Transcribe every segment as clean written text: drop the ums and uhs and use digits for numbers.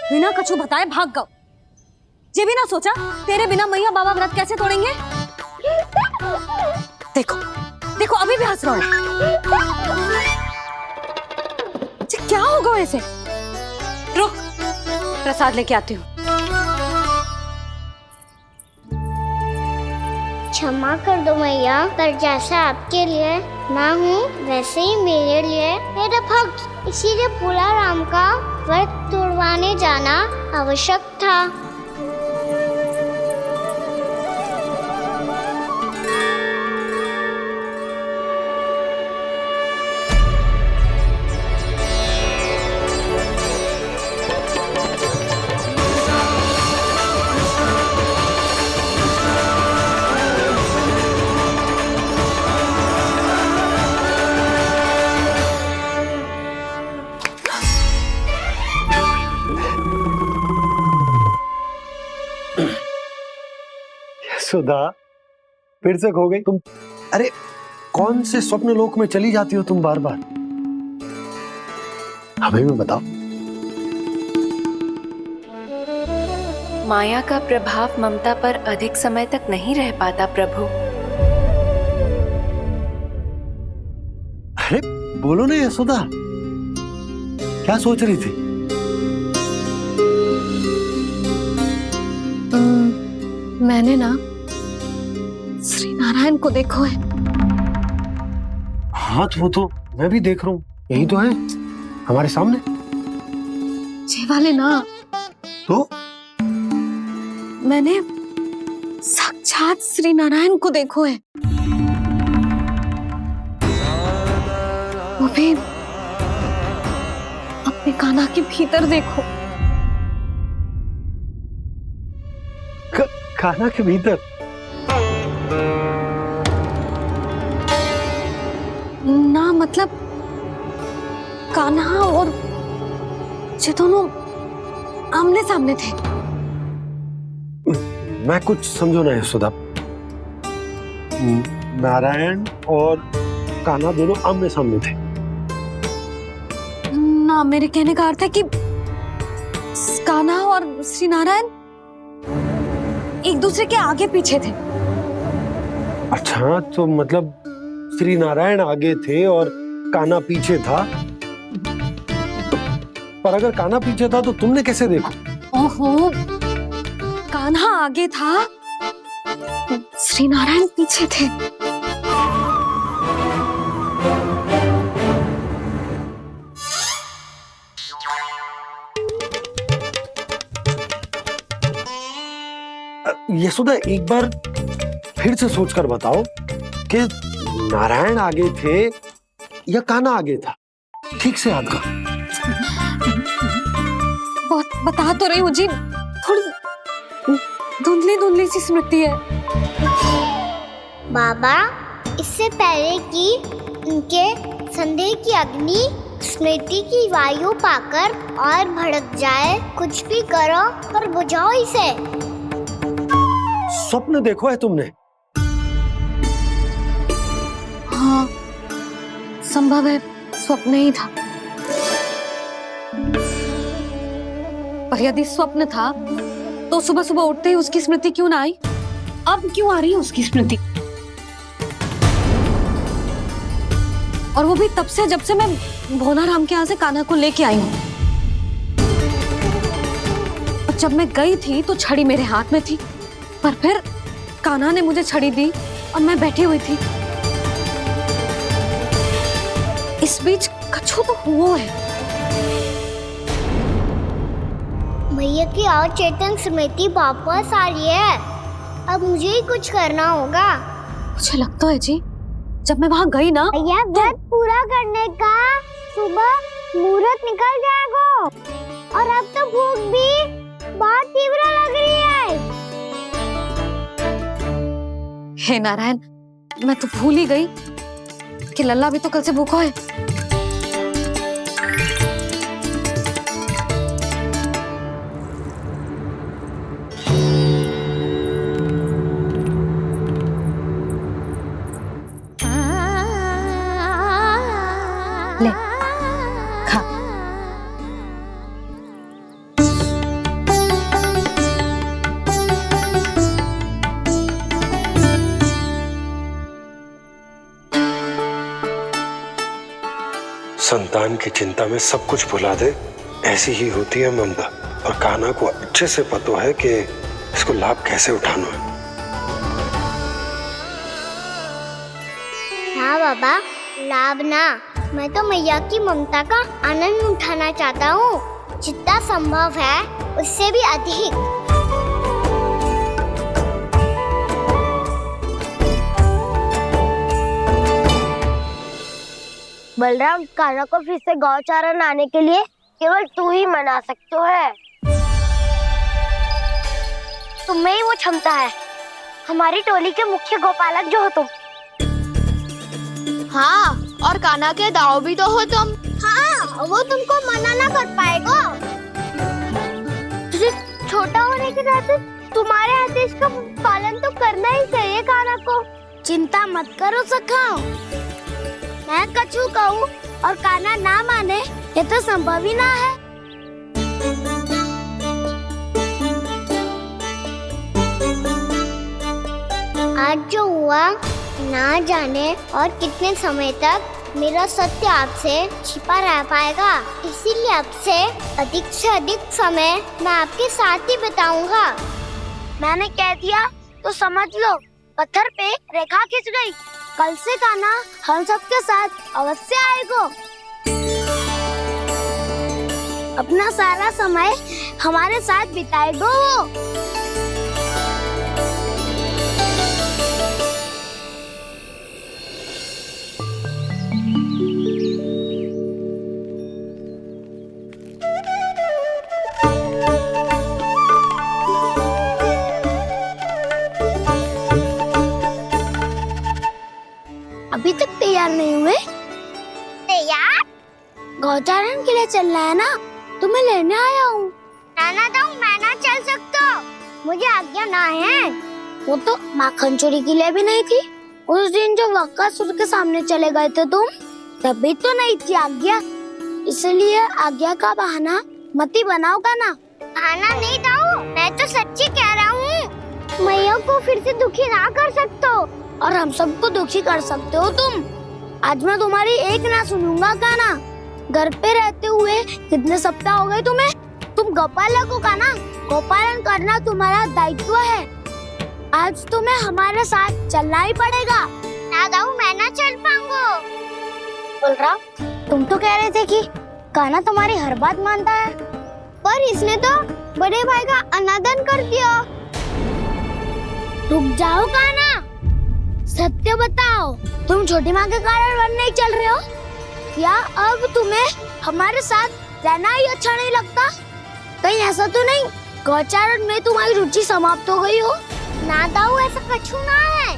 बिना कछु बताए भाग गओ। ये भी ना सोचा तेरे बिना मैया बाबा व्रत कैसे तोड़ेंगे। देखो देखो अभी भी हंस रहा है। क्या होगा ऐसे? रुक, प्रसाद लेके आती हूँ। क्षमा कर दो मैया, पर जैसा आपके लिए ना हूँ वैसे ही मेरे लिए मेरा भक्त, इसीलिए भोला राम का व्रत तोड़वाने जाना आवश्यक था। सुधा, फिर से खो गई तुम। अरे कौन से स्वप्न लोक में चली जाती हो तुम बार बार? हमें भी बताओ। माया का प्रभाव ममता पर अधिक समय तक नहीं रह पाता प्रभु। अरे बोलो ना यशोदा, क्या सोच रही थी? मैंने ना श्री नारायण को देखो है। हाँ तो वो तो मैं भी देख रहा हूँ, यही तो है हमारे सामने। ये वाले ना, तो मैंने साक्षात श्री नारायण को देखो है, वो भी अपने कान्हा के भीतर देखो। कान्हा के भीतर? ना मतलब कान्हा और ये दोनों आमने सामने थे। मैं कुछ समझो ना यशोदा। नारायण और कान्हा दोनों आमने सामने थे? ना, मेरे कहने का अर्थ है कि कान्हा और श्री नारायण एक दूसरे के आगे पीछे थे। अच्छा, तो मतलब श्री नारायण आगे थे और कान्हा पीछे था। पर अगर कान्हा पीछे था तो तुमने कैसे देखा? ओहो, कान्हा आगे था, श्री नारायण पीछे थे। यशोदा, एक बार फिर से सोचकर बताओ कि नारायण आगे थे या कान्हा आगे था? ठीक से याद करो। बहुत बता तो रही हूँ जी, थोड़ी धुंधली धुंधली सी स्मृति है। बाबा, इससे पहले कि उनके संदेह की अग्नि स्मृति की वायु पाकर और भड़क जाए, कुछ भी करो और बुझाओ इसे। स्वप्न देखो है तुमने? हाँ, संभव है स्वप्न ही था। पर यदि स्वप्न था तो सुबह सुबह उठते ही उसकी स्मृति क्यों ना आई? अब क्यों आ रही है उसकी स्मृति? और वो भी तब से जब से मैं भोला राम के यहाँ से कान्हा को लेके आई हूँ। और जब मैं गई थी तो छड़ी मेरे हाथ में थी, पर फिर कान्हा ने मुझे छड़ी दी और मैं बैठी हुई थी। इस बीच कछु तो हुआ है। भैया की और चेतन स्मृति वापस आ रही है। अब मुझे ही कुछ करना होगा। मुझे लगता है जी, जब मैं वहां गई ना, भैया व्रत पूरा करने का सुबह मुहूर्त निकल जाएगा और अब तो भूख भी बहुत तीव्र लग रही है। हे नारायण, मैं तो भूल ही गई कि लल्ला भी तो कल से भूखा है। ले, खा। वरदान की चिंता में सब कुछ भुला दे, ऐसी ही होती है ममता। और कान्हा को अच्छे से पता है कि इसको लाभ कैसे उठाना है। हाँ बाबा, लाभ ना, मैं तो मैया की ममता का आनंद उठाना चाहता हूँ, जितना संभव है उससे भी अधिक। बलराम, कान्हा को फिर से गौचारण आने के लिए केवल तू ही मना सकते है। तुम में ही वो क्षमता है, हमारी टोली के मुख्य गोपालक जो हो तुम। हाँ, और कान्हा के दाव भी तो हो तुम। हाँ, वो तुमको मना ना कर पाएगा। तुझे छोटा होने के नाते तुम्हारे आदेश का पालन तो करना ही चाहिए कान्हा को। चिंता मत करो सखा, मैं कछु कहूँ और कान्हा ना माने, ये तो संभव ही ना है। आज जो हुआ ना जाने और कितने समय तक मेरा सत्य आपसे छिपा रह पाएगा, इसीलिए आपसे अधिक से अधिक समय मैं आपके साथ ही बिताऊंगा। मैंने कह दिया तो समझ लो, पत्थर पे रेखा खिंच गई। कल से कान्हा हम सबके साथ अवश्य आएगा। अपना सारा समय हमारे साथ बिताएगा वो। अभी तक तैयार नहीं हुए? तैयार? गौचारण के लिए चलना है ना, तुम्हें लेने आया हूँ। नाना दाऊ, मैं ना चल सकता, मुझे आज्ञा ना है। वो तो माखन चोरी के लिए भी नहीं थी। उस दिन जो वक्कासुर के सामने चले गए थे तुम, तभी तो नहीं थी आज्ञा। इसलिए आज्ञा का बहाना मत ही बनाओ कान्हा। बहाना नहीं दाऊ, मैं तो सच्ची कह रहा हूँ। मैया को फिर से दुखी ना कर सकते हो और हम सबको दुखी कर सकते हो तुम। आज मैं तुम्हारी एक ना सुनूंगा कान्हा। घर पे रहते हुए कितने सप्ताह हो गए तुम्हें? तुम गोपालक हो कान्हा, गोपालन करना तुम्हारा दायित्व है। आज तुम्हें हमारे साथ चलना ही पड़ेगा। ना दाऊ, मैं ना चल पाऊंगा। बलराम, तुम तो कह रहे थे कि कान्हा तुम्हारी हर बात मानता है, पर इसने तो बड़े भाई का अनादर कर दिया। रुक जाओ कान्हा, सत्य बताओ, तुम छोटी माँ के कारण वन नहीं चल रहे हो या अब तुम्हें हमारे साथ रहना ही अच्छा नहीं लगता? कहीं ऐसा तो नहीं गौचारण में तुम्हारी रुचि समाप्त हो गई हो? ना दाऊ, ऐसा कछु ना है।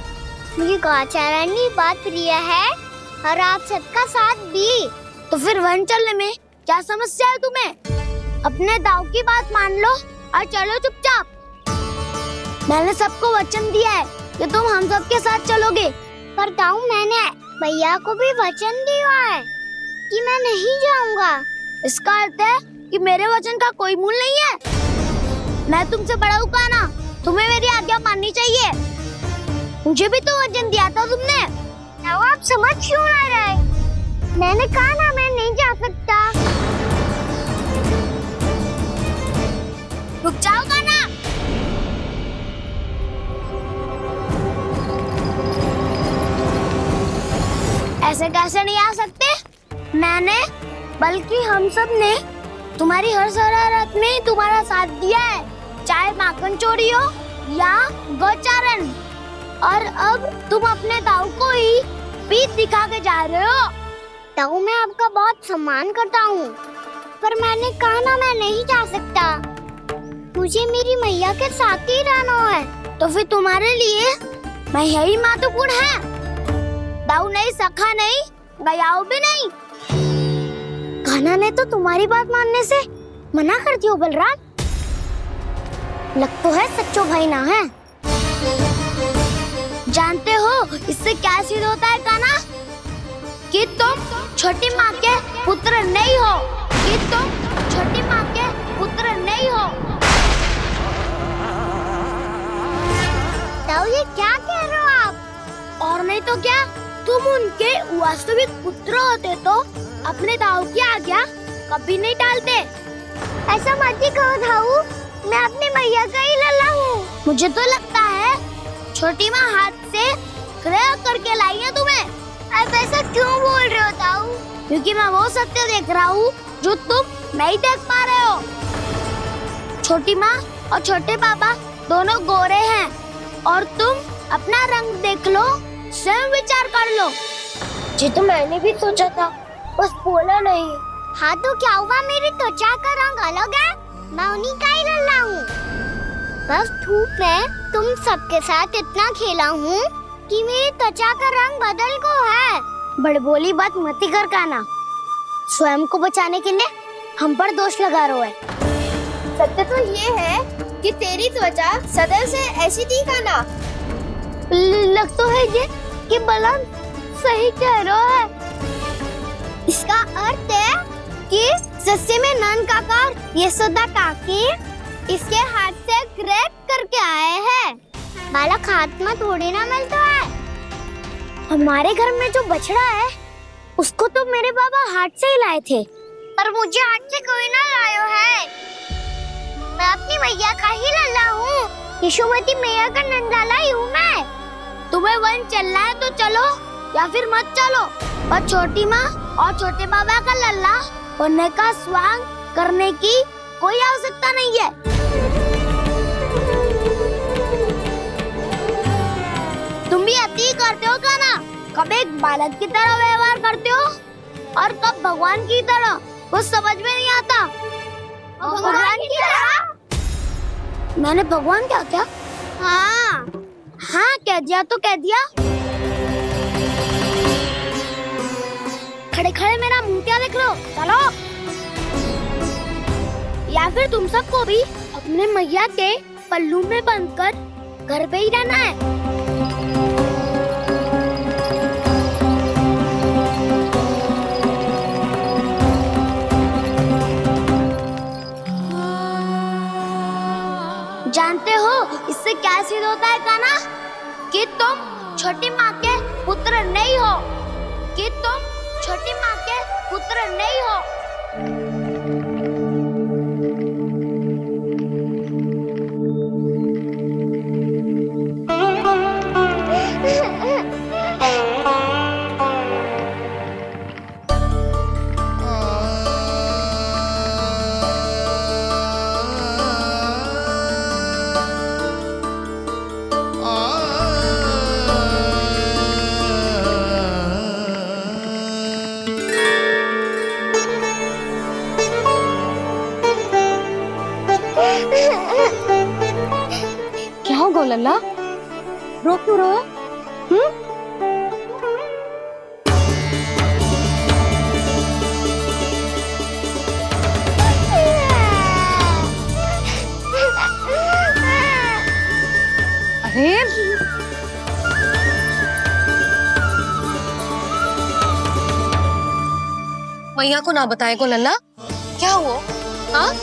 मुझे गौचारण की बात प्रिय है और आप सबका साथ भी। तो फिर वन चलने में क्या समस्या है तुम्हें? अपने दाऊ की बात मान लो और चलो चुपचाप। मैंने सबको वचन दिया है कि तुम हम सबके साथ चलोगे। पर दाऊ, मैंने भैया को भी वचन दिया है कि मैं नहीं जाऊंगा। इसका अर्थ है कि मेरे वचन का कोई मूल नहीं है। मैं तुमसे बड़ा हूँ कान्हा, तुम्हें मेरी आज्ञा माननी चाहिए। मुझे भी तो वचन दिया था तुमने। दाऊ, आप समझ क्यों ना रहे? मैंने कहा ना, मैं नहीं जा सकता। रुक जाओ कान्हा। ऐसे कैसे नहीं आ सकते? मैंने बल्कि हम सब ने तुम्हारी हर शरारत में तुम्हारा साथ दिया है, चाहे माखन चोरी हो या गौचारण। और अब तुम अपने दाऊ को ही पीठ दिखा के जा रहे हो। दाऊ, मैं आपका बहुत सम्मान करता हूँ, पर मैंने कहा ना, मैं नहीं जा सकता। मुझे मेरी मैया के साथ ही रहना है। तो फिर तुम्हारे लिए मैया ही महत्वपूर्ण है। दाऊ नहीं, सखा नहीं, गयाऊ भी नहीं। कान्हा ने तो तुम्हारी बात मानने से मना कर दिया। बलराम, लग तो है सच्चो भाई ना है। जानते हो इससे क्या सिद्ध होता है कान्हा? कि तुम छोटी माँ के पुत्र नहीं हो, कि तुम छोटी माँ के पुत्र नहीं हो। दाऊ, ये क्या कह रहे हो आप? और नहीं तो क्या, तुम उनके वास्तविक पुत्र होते तो अपने दाऊ की आज्ञा कभी नहीं टालते। ऐसा मत ही कहो दाऊ, मैं अपनी मैया का ही लल्ला हूँ। मुझे तो लगता है छोटी माँ हाथ से ग्रह करके लाई है तुम्हें। आप ऐसा क्यों बोल रहे हो दाऊ? क्योंकि मैं वो सत्य देख रहा हूँ जो तुम नहीं देख पा रहे हो। छोटी माँ और छोटे पापा दोनों गोरे हैं और तुम अपना रंग देख लो, स्वयं विचार कर लो। जी तो मैंने भी सोचा था, बस बोला नहीं। हाँ तो क्या हुआ, मेरी त्वचा का रंग अलग है, मैं उन्हीं का ही लल्ला हूँ। बस धूप में तुम सबके साथ इतना खेला हूँ कि मेरी त्वचा का रंग बदल को है। बड़बोली बात मत ही कर काना, स्वयं को बचाने के लिए हम पर दोष लगा रहे है। सत्य तो ये है कि तेरी त्वचा सदैव से ऐसी थी काना। लग तो है ये कि बलम सही कह रहा है। इसका अर्थ है कि सस्ते में नन काकर यशोदा काकी इसके हाथ से ग्रेट करके आए हैं। बालक हाथ में थोड़ी ना मिलता है। हमारे घर में जो बछड़ा है उसको तो मेरे बाबा हाथ से ही लाए थे, पर मुझे हाथ से कोई ना लायो है। मैं अपनी मैया का ही लल्ला हूँ, यशोमती मैया का नंदलाला ही हूँ मैं। तुम्हें वन चलना है तो चलो या फिर मत चलो, पर छोटी माँ और छोटे बाबा का लल्ला बनने का स्वांग करने की कोई आवश्यकता नहीं है। तुम भी अति करते हो काना, कब एक बालक की तरह व्यवहार करते हो और कब भगवान की तरह, कुछ समझ में नहीं आता। भगवान की तरह? मैंने भगवान क्या किया? हाँ हाँ कह दिया तो कह दिया। खड़े खड़े मेरा मुंह क्या देख लो, चलो। या फिर तुम सबको भी अपने मैया के पल्लू में बंधकर घर पे ही रहना है। जानते हो इससे क्या सिद्ध होता है काना? कि तुम छोटी माँ के पुत्र नहीं हो, कि तुम छोटी माँ के पुत्र नहीं हो। क्या हो गो लल्ला, रो क्यों रहे हो? अरे मैया को ना बताए को लल्ला, क्या हुआ? हाँ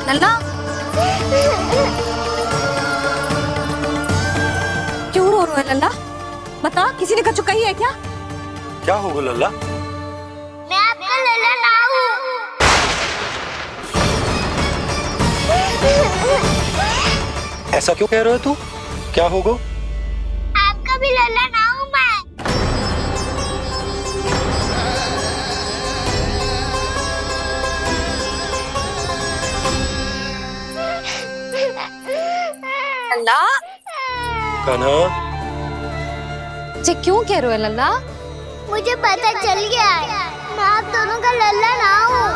लल्ला, क्यों रो रहे हो लल्ला? बता, किसी ने कछु कही है क्या? क्या होगा लल्ला? मैं आपका लल्ला ना हूँ। ऐसा क्यों कह रहे हो तू? क्या होगा? आपका भी लल्ला ना हूँ मैं। लल्ला, कान्हा, जे क्यों कह रहे हो लल्ला? मुझे पता चल गया है, मैं आप दोनों का लल्ला ना हूँ।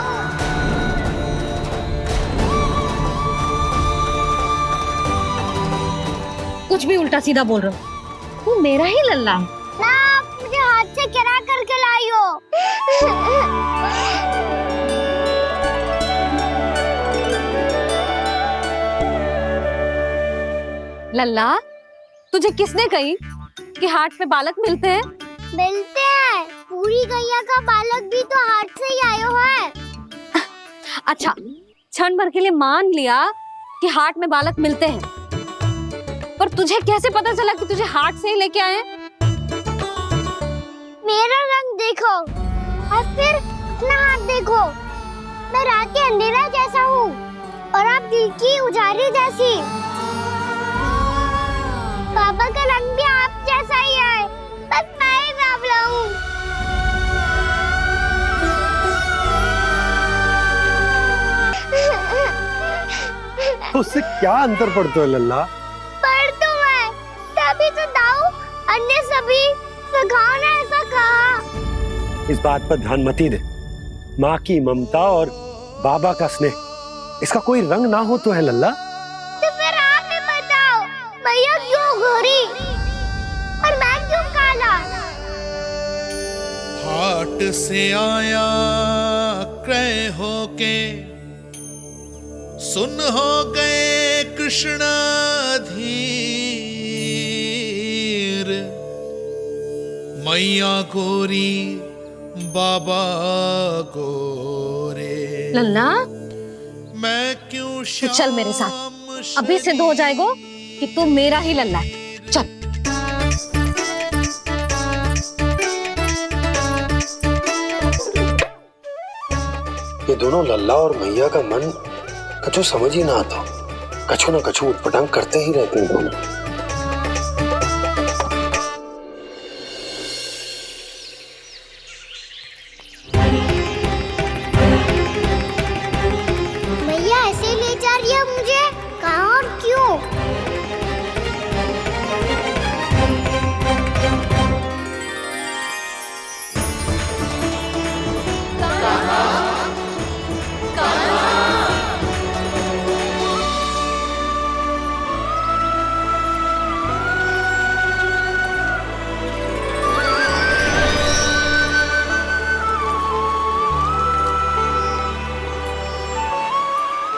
कुछ भी उल्टा सीधा बोल रहे हो, तू मेरा ही लल्ला है। ना आप मुझे हाथ से गिरा करके लाई हो। लल्ला, तुझे किसने कही कि हाट में बालक मिलते हैं? मिलते हैं, पूरी गैया का बालक भी तो हाट से ही आयो है। अच्छा, क्षण भर के लिए मान लिया कि हाट में बालक मिलते हैं, पर तुझे कैसे पता चला कि तुझे हाट से ही लेके आए हैं? मेरा रंग देखो और फिर अपना हाथ देखो। मैं रात के अंधेरा जैसा हूँ और आप दिल की उजाली जैसी। पापा का रंग भी आप जैसा ही है, बस मैं ही बावला हूँ। उससे क्या अंतर पड़ता है लल्ला? पर तो मैं तभी तो दाऊ अन्य सभी सखाओ ने ऐसा कहा। इस बात पर ध्यान मत ही दे। माँ की ममता और बाबा का स्नेह, इसका कोई रंग ना हो तो है लल्ला। तो फिर आप ही बताओ, भैया क्यों गोरी और मैं क्यों काला? हाट से आया क्रय होके, सुन हो गए कृष्ण धीर। मैया गोरी बाबा गोरे, लल्ला मैं क्यों तू चल मेरे साथ, अभी सिद्ध हो जाएगा कि तू मेरा ही लल्ला है। चल। ये दोनों लल्ला और मैया का मन कछु समझ ही ना आता। कछु ना कछु उटपटांग करते ही रहते हैं दोनों। भैया ऐसे ले जा रही है मुझे, कहाँ और क्यों?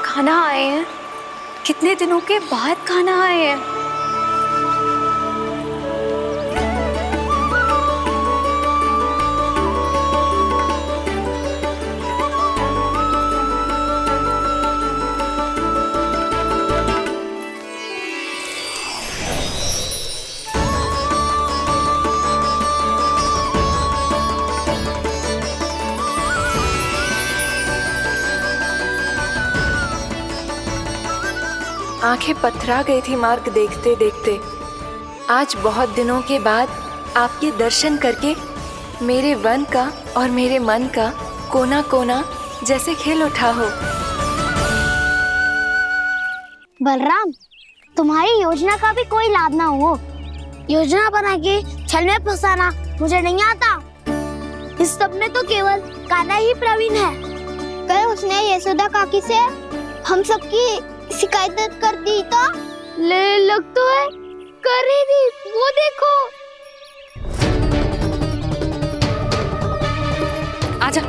खाना आए हैं, कितने दिनों के बाद खाना आए हैं। आंखें पथरा गई थी मार्ग देखते देखते। आज बहुत दिनों के बाद आपके दर्शन करके मेरे वन का और मेरे मन का कोना कोना जैसे खिल उठा हो। बलराम, तुम्हारी योजना का भी कोई लाभ ना हो। योजना बना के छल में फंसाना मुझे नहीं आता। इस सब में तो केवल कान्हा ही प्रवीण है। कल उसने यशोदा काकी से हम सबकी शिकायत कर दी तो ले लग तो है कर ही दी, वो देखो। आजा।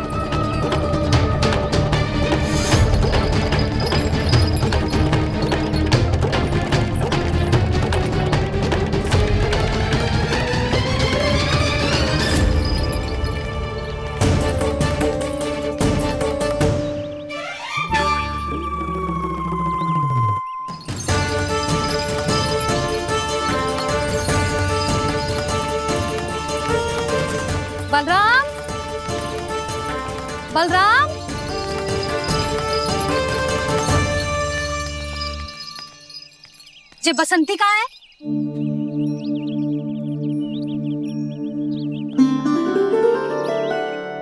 बलराम, बलराम, ये बसंती कहाँ है?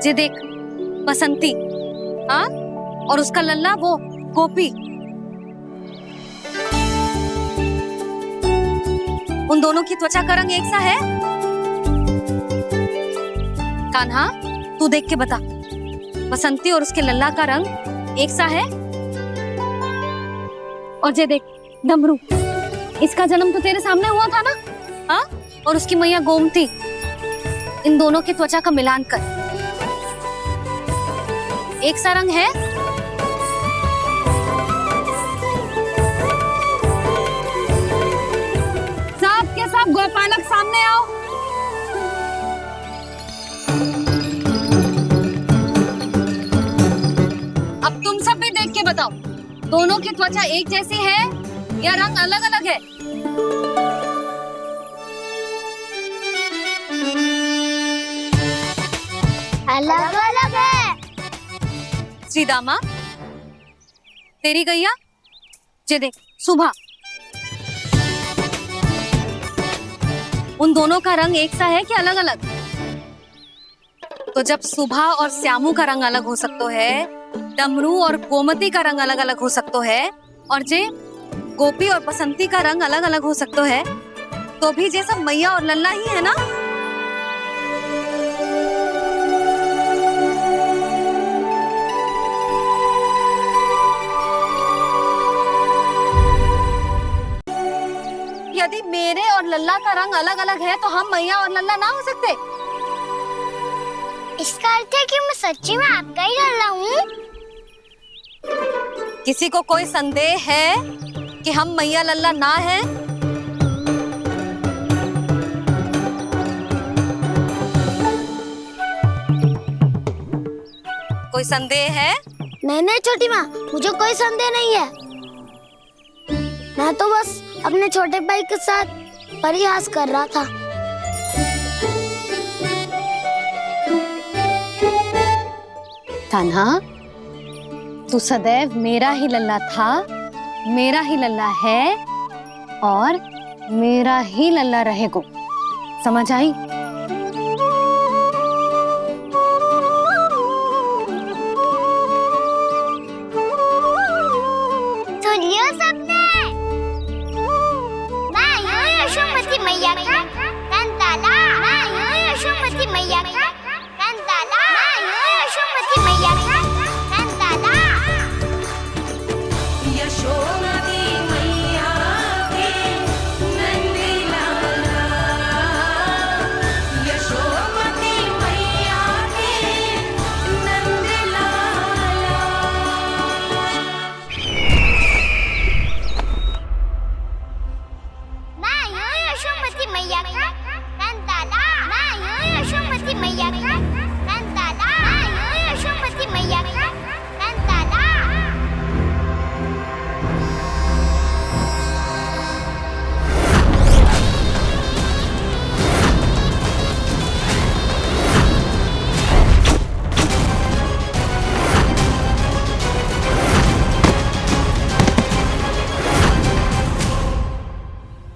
ये देख बसंती, हाँ, और उसका लल्ला वो गोपी। उन दोनों की त्वचा का रंग एक सा है? कान्हा, तू देख के बता, बसंती और उसके लल्ला का रंग एक सा है? और ये देख डमरू, इसका जन्म तो तेरे सामने हुआ था ना, हाँ? और उसकी मैया गोमती, इन दोनों की त्वचा का मिलान कर, एक सा रंग है? सब के सब गोपालक सामने आओ। अब तुम सब भी देख के बताओ, दोनों की त्वचा एक जैसी है या रंग अलग अलग है? अलग अलग है। श्री दामा, तेरी गैया जे देख सुबह, उन दोनों का रंग एक सा है कि अलग अलग? तो जब सुबह और श्यामू का रंग अलग हो सकता है, डमरू और गोमती का रंग अलग अलग हो सकता है, और जे गोपी और बसंती का रंग अलग अलग हो सकता है, तो भी जे सब मैया और लल्ला ही है ना? यदि मेरे और लल्ला का रंग अलग अलग है तो हम मैया और लल्ला ना हो सकते? इसका अर्थ है कि मैं सच्ची में आपका ही लल्ला हूँ। किसी को कोई संदेह है कि हम मैया लल्ला ना हैं? कोई संदेह है? नहीं नहीं छोटी माँ, मुझे कोई संदेह नहीं है। मैं तो बस अपने छोटे भाई के साथ परिहास कर रहा था। कान्हा, तू सदैव मेरा ही लल्ला था, मेरा ही लल्ला है और मेरा ही लल्ला रहेगा। समझ आई? सुनियो सबने, मैं हूँ यशोमती मैया का कंताला। मैं हूँ यशोमती मैया का कंताला। मैं हूँ यशोमती मैया का कंताला। यशोमती मैया के नंदी लाला, यशोमती मैया के नंदी लाला। मैं हूँ यशोमती मैया का कंताला। मैं हूँ यशोमती मैया का कंताला। मैं हूँ यशोमती मैया का कंताला।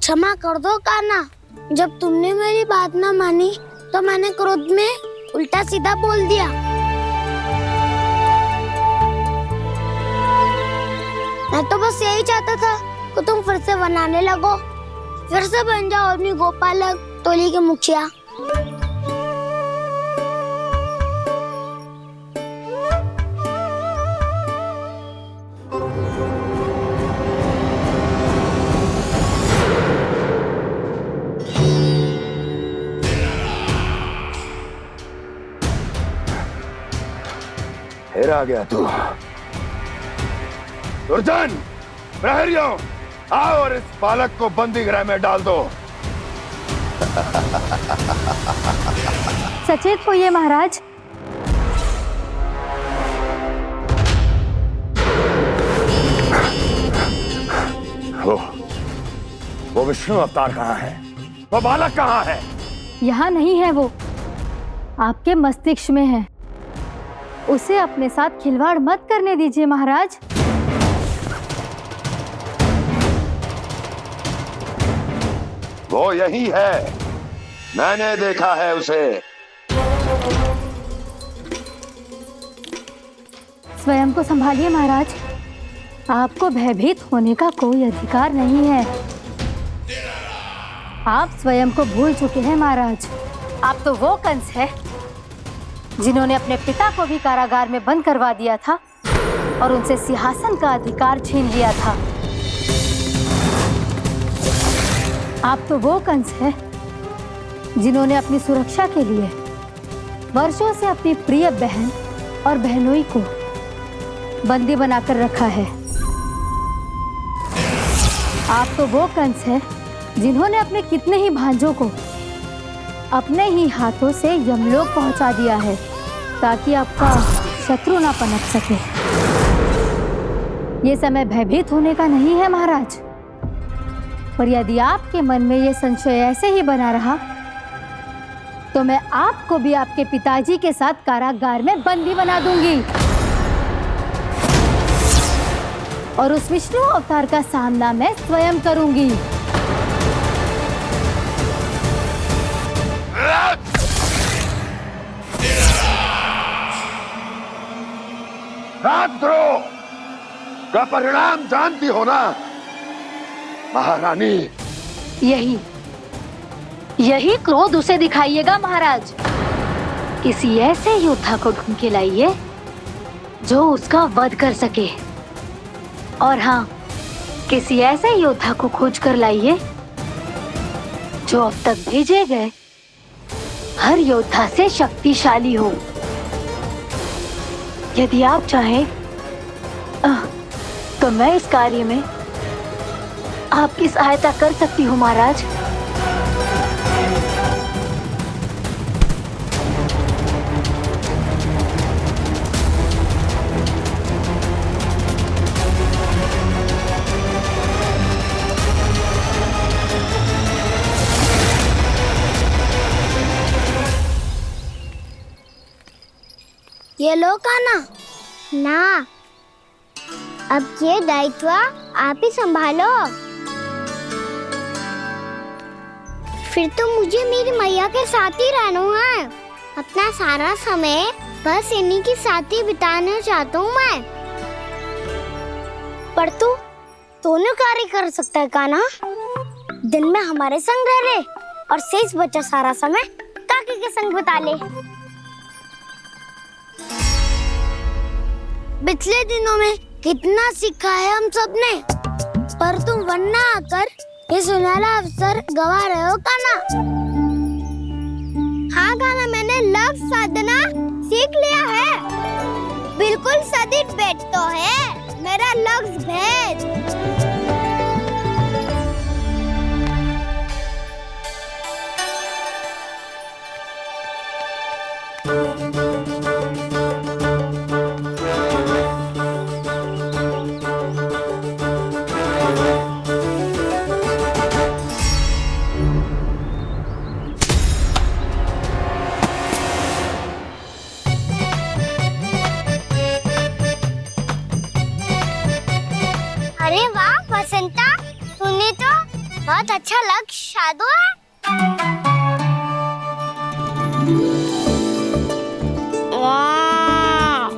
क्षमा कर दो कान्हा, जब तुमने मेरी बात ना मानी तो मैंने क्रोध में उल्टा सीधा बोल दिया। मैं तो बस यही चाहता था कि तुम फिर से बनाने लगो, फिर से बन जाओ अपनी गोपालक टोली के मुखिया। फिर आ गया तू। दुर्जन, प्रहरियों, आओ और इस बालक को बंदी गृह में डाल दो। सचेत होइए महाराज। वो विष्णु अवतार कहाँ है? वो बालक कहाँ है? यहाँ नहीं है वो, आपके मस्तिष्क में है। उसे अपने साथ खिलवाड़ मत करने दीजिए महाराज। वो यही है, मैंने देखा है उसे। स्वयं को संभालिए महाराज, आपको भयभीत होने का कोई अधिकार नहीं है। आप स्वयं को भूल चुके हैं महाराज। आप तो वो कंस है जिन्होंने अपने पिता को भी कारागार में बंद करवा दिया था और उनसे सिंहासन का अधिकार छीन लिया था। आप तो वो कंस है जिन्होंने अपनी सुरक्षा के लिए वर्षों से अपनी प्रिय बहन और बहनोई को बंदी बनाकर रखा है। आप तो वो कंस है जिन्होंने अपने कितने ही भांजों को अपने ही हाथों से यमलोक पहुंचा दिया है ताकि आपका शत्रु ना पनप सके। ये समय भयभीत होने का नहीं है महाराज, पर यदि आपके मन में ये संशय ऐसे ही बना रहा तो मैं आपको भी आपके पिताजी के साथ कारागार में बंदी बना दूंगी और उस विष्णु अवतार का सामना मैं स्वयं करूंगी। राजद्रोह का परिणाम जानती हो ना महारानी? यही क्रोध उसे दिखाइएगा महाराज। किसी ऐसे योद्धा को ढूंढ के लाइए जो उसका वध कर सके, और हाँ, किसी ऐसे योद्धा को खोज कर लाइए जो अब तक भेजे गए हर योद्धा से शक्तिशाली हो। यदि आप चाहें तो मैं इस कार्य में आपकी सहायता कर सकती हूँ महाराज। ये लो कान्हा। ना, अब ये दायित्व आप ही संभालो। फिर तो मुझे मेरी मैया के साथ ही रहना है। अपना सारा समय बस इन्हीं के साथ ही बिताना चाहता हूँ मैं। पर तू दोनों कार्य कर सकता है कान्हा। दिन में हमारे संग रह ले और शेष बचा सारा समय काकी के संग बिता ले। पिछले दिनों में कितना सीखा है हम सब ने, पर तुम वरना आकर ये सुनहरा अवसर गवा रहे हो कान्हा। हाँ कान्हा, मैंने लक्ष्य साधना सीख लिया है। बिल्कुल सदित भेद तो है मेरा लक्ष्य भेद। अरे वाह बसंता, तूने तो बहुत अच्छा लक्ष्य साधा है। वाह,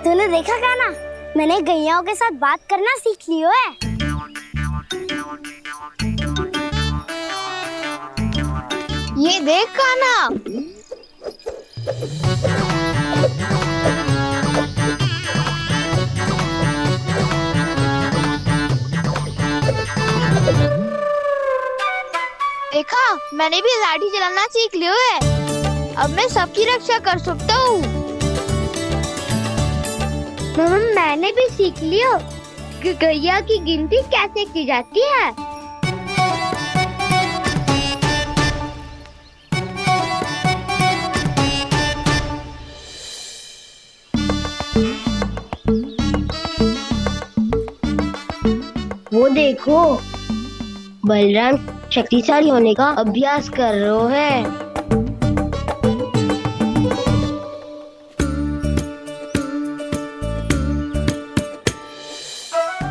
तूने देखा कान्हा, मैंने गैयाओं के साथ बात करना सीख लियो है। ये देख कान्हा। देखा, मैंने भी लाठी चलाना सीख लियो है। अब मैं सबकी रक्षा कर सकता हूँ। मैंने भी सीख लियो कि गैया की गिनती कैसे की जाती है। वो देखो, बलराम शक्तिशाली होने का अभ्यास कर रहे हैं।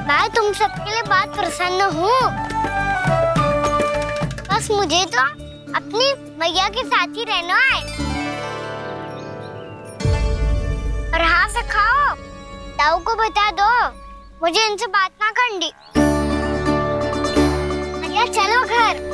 मैं तुम सबके लिए बहुत प्रसन्न हूँ। बस मुझे तो अपनी मैया के साथ ही रहना है। और हाँ सखाओ, ताऊ को बता दो मुझे इनसे बात ना करनी। मैया चलो घर।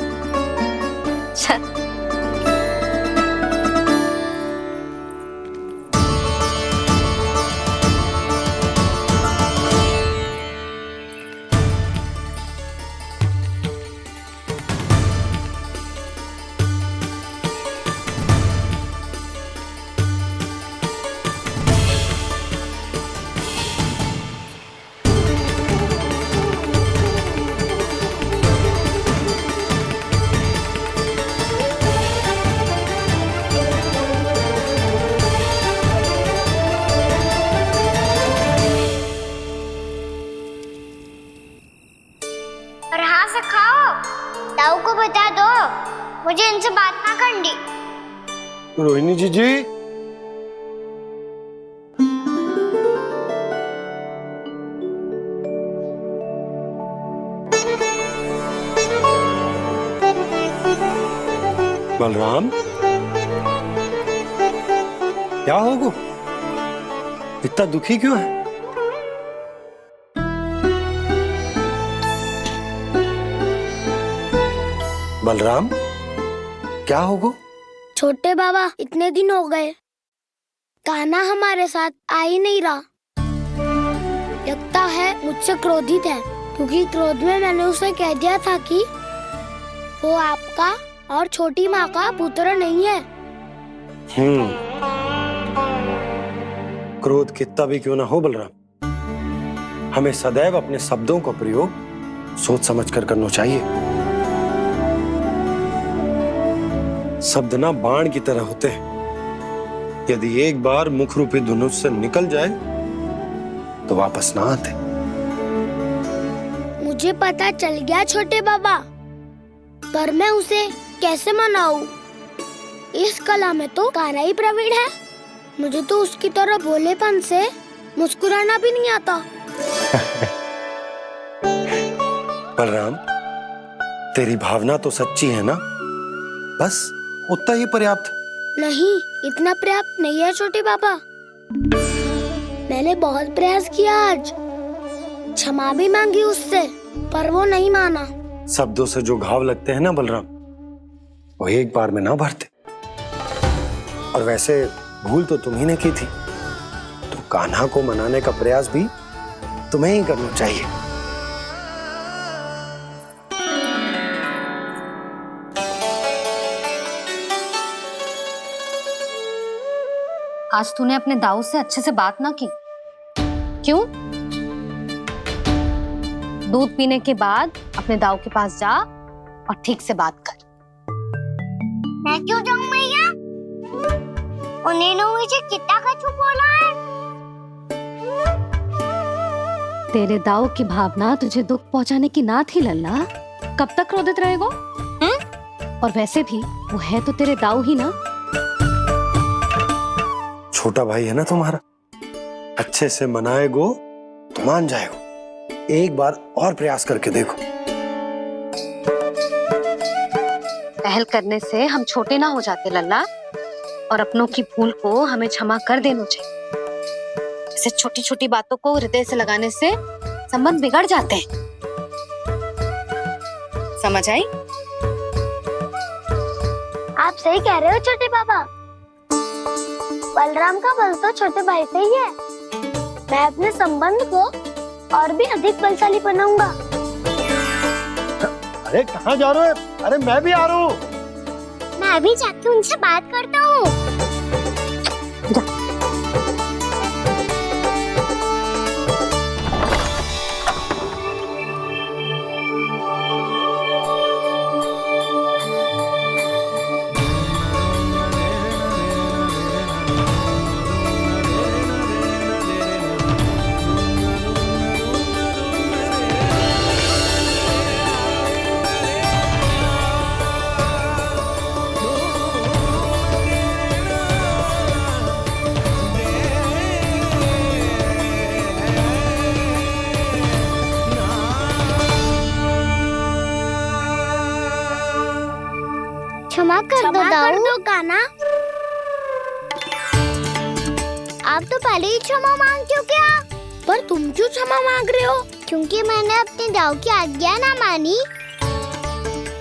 और हाँ से खाओ। ताऊ को बता दो मुझे इनसे बात ना करनी। रोहिणी जी बलराम, क्या होगा? इतना दुखी क्यों है? बलराम, क्या होगा? छोटे बाबा, इतने दिन हो गए कान्हा हमारे साथ आ ही नहीं रहा। लगता है मुझसे क्रोधित है, क्योंकि क्रोध में मैंने उसे कह दिया था कि वो आपका और छोटी माँ का पुत्र नहीं है। क्रोध कितना भी क्यों ना हो बलराम, हमें सदैव अपने शब्दों का प्रयोग सोच समझ कर करना चाहिए। शब्द ना बाण की तरह होते हैं, यदि एक बार मुख रूपी धनुष से निकल जाए तो वापस ना आते। मुझे पता चल गया छोटे बाबा, पर मैं उसे कैसे मनाऊं? इस कला में तो कान्हा ही प्रवीण है। मुझे तो उसकी तरह भोलेपन से मुस्कुराना भी नहीं आता। बलराम, तेरी भावना तो सच्ची है ना, बस उतना ही पर्याप्त। नहीं, इतना पर्याप्त नहीं है छोटे बाबा। मैंने बहुत प्रयास किया आज, क्षमा भी मांगी उससे, पर वो नहीं माना। शब्दों से जो घाव लगते हैं ना बलराम, वो एक बार में ना भरते। और वैसे भूल तो तुम्ही ने की थी, तो कान्हा को मनाने का प्रयास भी तुम्हें ही करना चाहिए। आज तूने अपने दाऊ से अच्छे से बात ना की, क्यों? दूध पीने के बाद अपने दाऊ के पास जा और ठीक से बात कर। मैं क्यों जाऊं मैया? उन्होंने मुझे कितना कछु बोला है। तेरे दाऊ की भावना तुझे दुख पहुंचाने की ना थी लल्ला। कब तक क्रोधित रहेगो? और वैसे भी वो है तो तेरे दाऊ ही ना। छोटा भाई है ना तुम्हारा, अच्छे से मनाएगो तो मान जाएगो। एक बार और प्रयास करके देखो। पहल करने से हम छोटे ना हो जाते लल्ला, और अपनों की भूल को हमें क्षमा कर देना चाहिए। ऐसे छोटी छोटी बातों को हृदय से लगाने से संबंध बिगड़ जाते हैं। समझ आई? आप सही कह रहे हो छोटे बाबा। बलराम का बल तो छोटे भाई से ही है। मैं अपने संबंध को और भी अधिक बलशाली बनाऊंगा। अरे कहाँ जा रहे हो? अरे मैं भी आ रहा हूँ। मैं भी जाके उनसे बात करता हूँ। क्षमा कर दो कान्हा। आप तो पहले ही क्षमा मांगते हो क्या? पर तुम क्यों क्षमा मांग रहे हो? क्योंकि मैंने अपने दाऊ की आज्ञा ना मानी।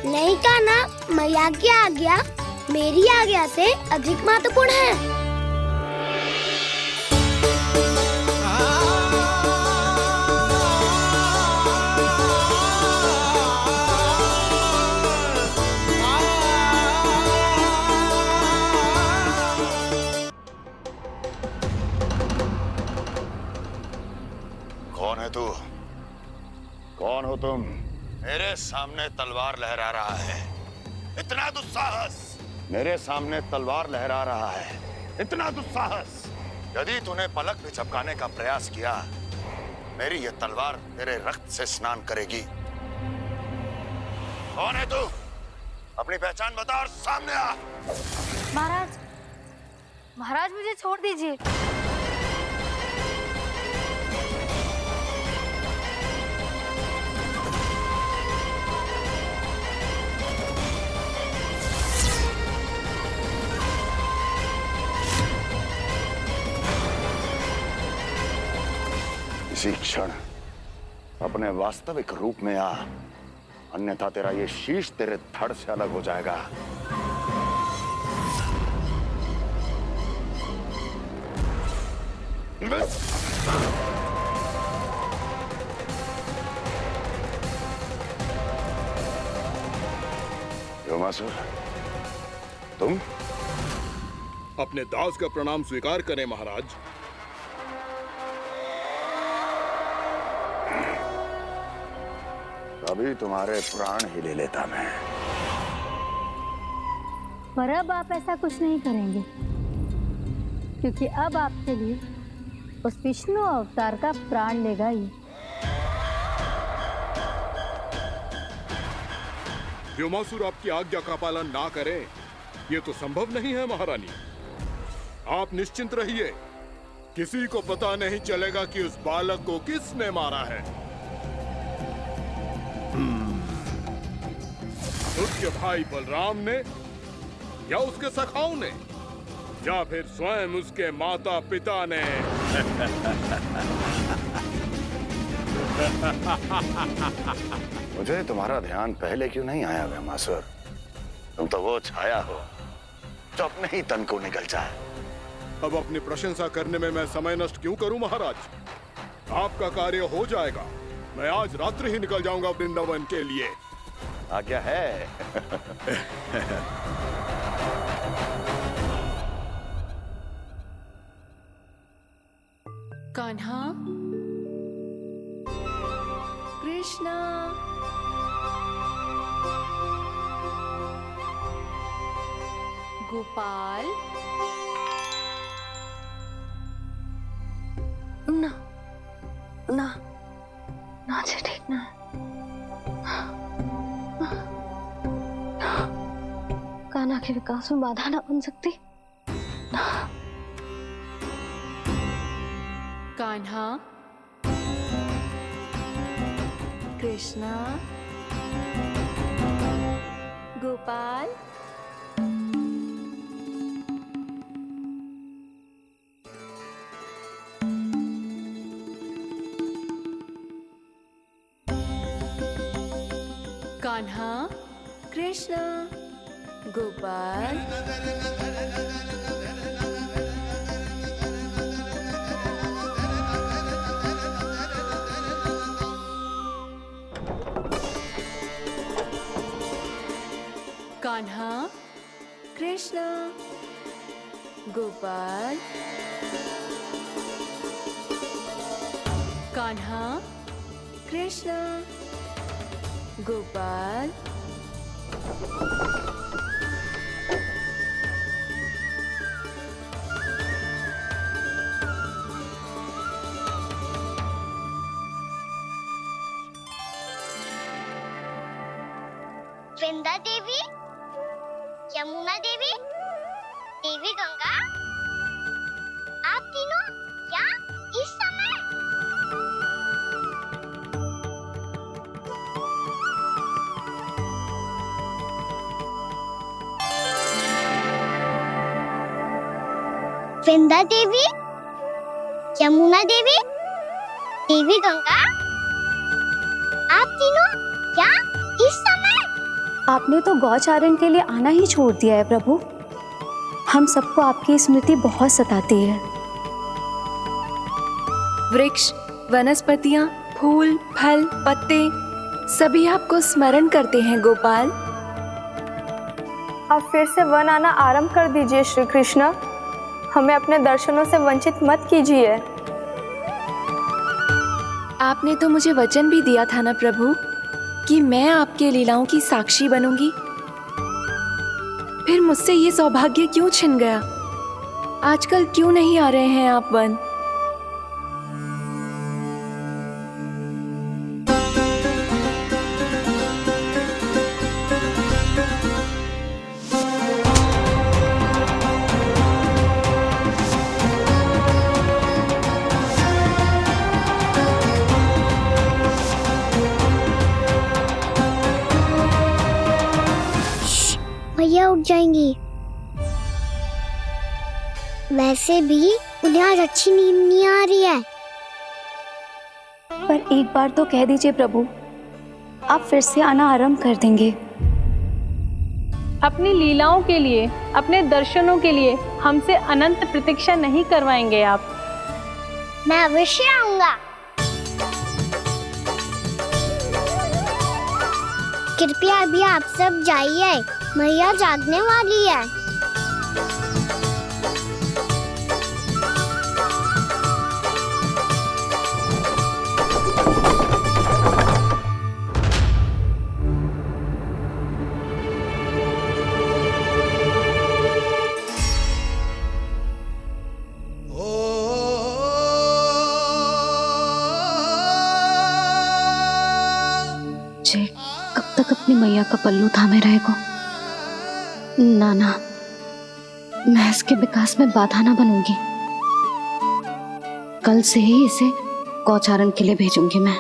नहीं कान्हा, मैया की आज्ञा मेरी आज्ञा से अधिक महत्वपूर्ण है। कौन है तू? कौन हो तुम? मेरे सामने तलवार लहरा रहा है, इतना दुस्साहस! मेरे सामने तलवार लहरा रहा है, इतना दुस्साहस! यदि तूने पलक भी झपकाने का प्रयास किया, मेरी यह तलवार तेरे रक्त से स्नान करेगी। कौन है तू? अपनी पहचान बता और सामने आ। महाराज, महाराज मुझे छोड़ दीजिए। इसी क्षण अपने वास्तविक रूप में आ, अन्यथा तेरा ये शीश तेरे धड़ से अलग हो जाएगा। योमासुर, तुम? अपने दास का प्रणाम स्वीकार करें महाराज। अभी तुम्हारे प्राण ही ले लेता मैं। पर अब आप ऐसा कुछ नहीं करेंगे, क्योंकि अब आपके लिए उस विष्णु अवतार का प्राण लेगा ही। व्योमासुर आपकी आज्ञा का पालन ना करे, ये तो संभव नहीं है महारानी। आप निश्चिंत रहिए, किसी को पता नहीं चलेगा कि उस बालक को किसने मारा है। उसके भाई बलराम ने, या उसके सखाओं ने, या फिर स्वयं उसके माता पिता ने। मुझे तुम्हारा ध्यान पहले क्यों नहीं आया व्योमासुर? तुम तो वो छाया हो जो अपने ही तन को निकल जाए। अब अपनी प्रशंसा करने में मैं समय नष्ट क्यों करूं महाराज? आपका कार्य हो जाएगा। मैं आज रात्रि ही निकल जाऊंगा वृंदावन के लिए। आज्ञा है। कान्हा, कृष्णा, गोपाल। ना ना ना, ठीक ना। कान्हा के विकास में बाधा ना बन सकती। कान्हा, कृष्णा, गोपाल। कान्हा, कृष्णा, गोपाल। कान्हा, कृष्णा, गोपाल। कान्हा, कृष्णा, गोपाल। वृंदा देवी, यमुना देवी, देवी गंगा, आप तीनों यहाँ इस समय? वृंदा देवी, यमुना देवी, देवी गंगा, आप तीनों यहाँ इस समय? आपने तो गौचारण के लिए आना ही छोड़ दिया है प्रभु। हम सबको आपकी स्मृति बहुत सताती है। वृक्ष, वनस्पतियां, फूल, फल, पत्ते सभी आपको स्मरण करते हैं गोपाल। अब फिर से वन आना आरंभ कर दीजिए श्री कृष्ण। हमें अपने दर्शनों से वंचित मत कीजिए। आपने तो मुझे वचन भी दिया था ना प्रभु कि मैं आपके लीलाओं की साक्षी बनूंगी। फिर मुझसे ये सौभाग्य क्यों छिन गया? आजकल क्यों नहीं आ रहे हैं आप वन? उठ जाएंगी। वैसे भी उन्हें आज अच्छी नींद नहीं आ रही है। पर एक बार तो कह दीजिए प्रभु, आप फिर से आना आरंभ कर देंगे। अपनी लीलाओं के लिए, अपने दर्शनों के लिए हमसे अनंत प्रतीक्षा नहीं करवाएंगे आप? मैं अवश्य आऊंगा। कृपया अभी आप सब जाइए, मैया जागने वाली है। जे कब तक अपनी मैया का पल्लू थामे रहेगो? ना ना, मैं इसके विकास में बाधा ना बनूंगी। कल से ही इसे गौचारण के लिए भेजूंगी मैं।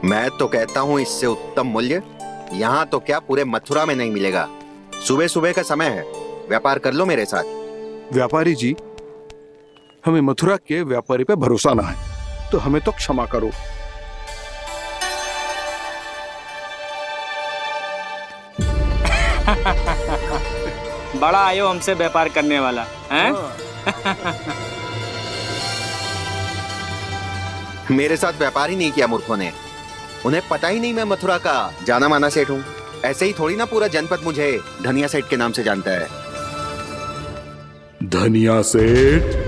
मैं तो कहता हूँ इससे उत्तम मूल्य यहाँ तो क्या पूरे मथुरा में नहीं मिलेगा। सुबह सुबह का समय है, व्यापार कर लो मेरे साथ। व्यापारी जी, हमें मथुरा के व्यापारी पे भरोसा ना है, तो हमें तो क्षमा करो। बड़ा आयो हमसे व्यापार करने वाला हैं? मेरे साथ व्यापार ही नहीं किया मूर्खों ने। उन्हें पता ही नहीं मैं मथुरा का जाना माना सेठ हूँ। ऐसे ही थोड़ी ना पूरा जनपद मुझे धनिया सेठ के नाम से जानता है। धनिया सेठ?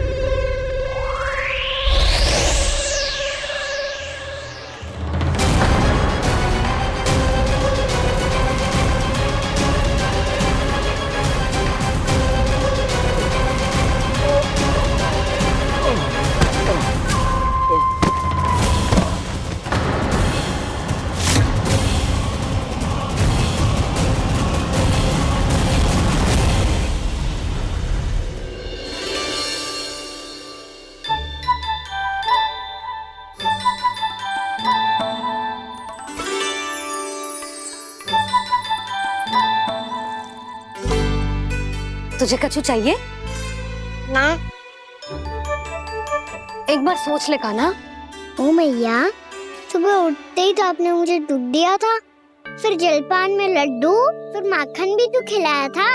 तुझे कछु चाहिए? ना। एक बार सोच ले कान्हा। ओ मैया, सुबह उठते ही तो आपने मुझे दूध दिया था, फिर जलपान में लड्डू, फिर माखन भी तो खिलाया था,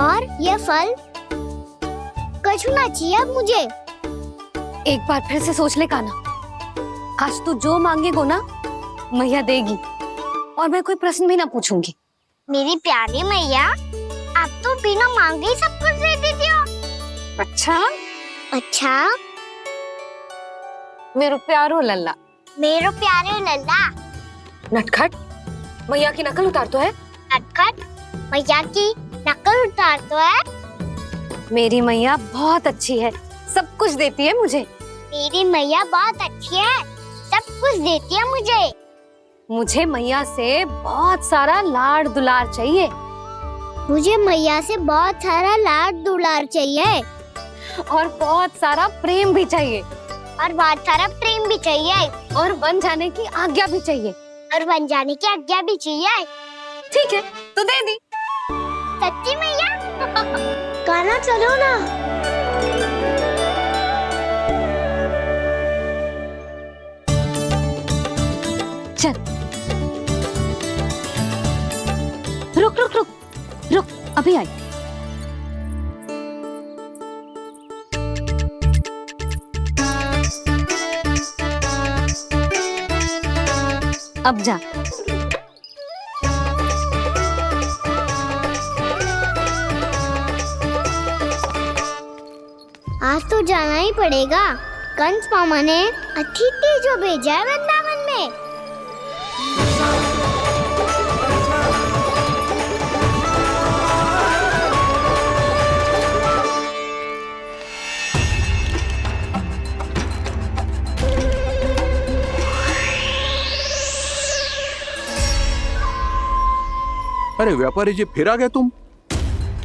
और ये फल कछु ना चाहिए अब मुझे। एक बार फिर से सोच ले कान्हा। आज तू जो मांगेगो ना, मैया देगी, और मैं कोई प्रश्न भी ना पूछूंगी। मेरी प्यारी मैया, आप तो बिना मांगे ही सब कुछ दे देती हो। अच्छा? अच्छा? मेरो प्यारो लल्ला। मेरो प्यारे लल्ला। नटखट, मैया की नकल उतार तो है। नटखट, मैया की नकल उतार तो है। मेरी मैया बहुत अच्छी है, सब कुछ देती है मुझे। मेरी मैया बहुत अच्छी है, सब कुछ देती है मुझे। मुझे मैया से बहुत सारा लाड़ दुलार चाहिए। मुझे मैया से बहुत सारा लाड दुलार चाहिए, और बहुत सारा प्रेम भी चाहिए, और बहुत सारा प्रेम भी चाहिए, और बन जाने की आज्ञा भी चाहिए, और बन जाने की आज्ञा भी चाहिए। ठीक है, तो दे दी। सच्ची मैया? गाना चलो ना। चल, रुक रुक रुक रुक, अभी आई। अब जा। आज तो जाना ही पड़ेगा। कंस मामा ने अतिथि जो भेजा है वृंदावन में। अरे व्यापारी जी, फिर आ गए तुम?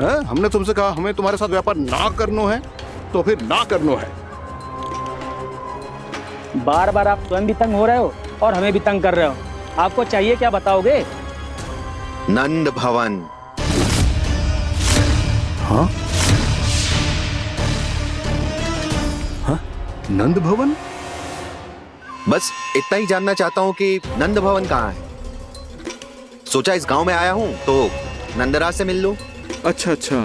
हमने तुमसे कहा हमें तुम्हारे साथ व्यापार ना करनो है, तो फिर ना करनो है। बार बार आप स्वयं भी तंग हो रहे हो और हमें भी तंग कर रहे हो। आपको चाहिए क्या बताओगे? नंद भवन। हाँ? हाँ? नंद भवन? बस इतना ही जानना चाहता हूँ कि नंद भवन कहाँ है। सोचा इस गांव में आया हूँ तो नंदराज से मिल लूं। अच्छा अच्छा,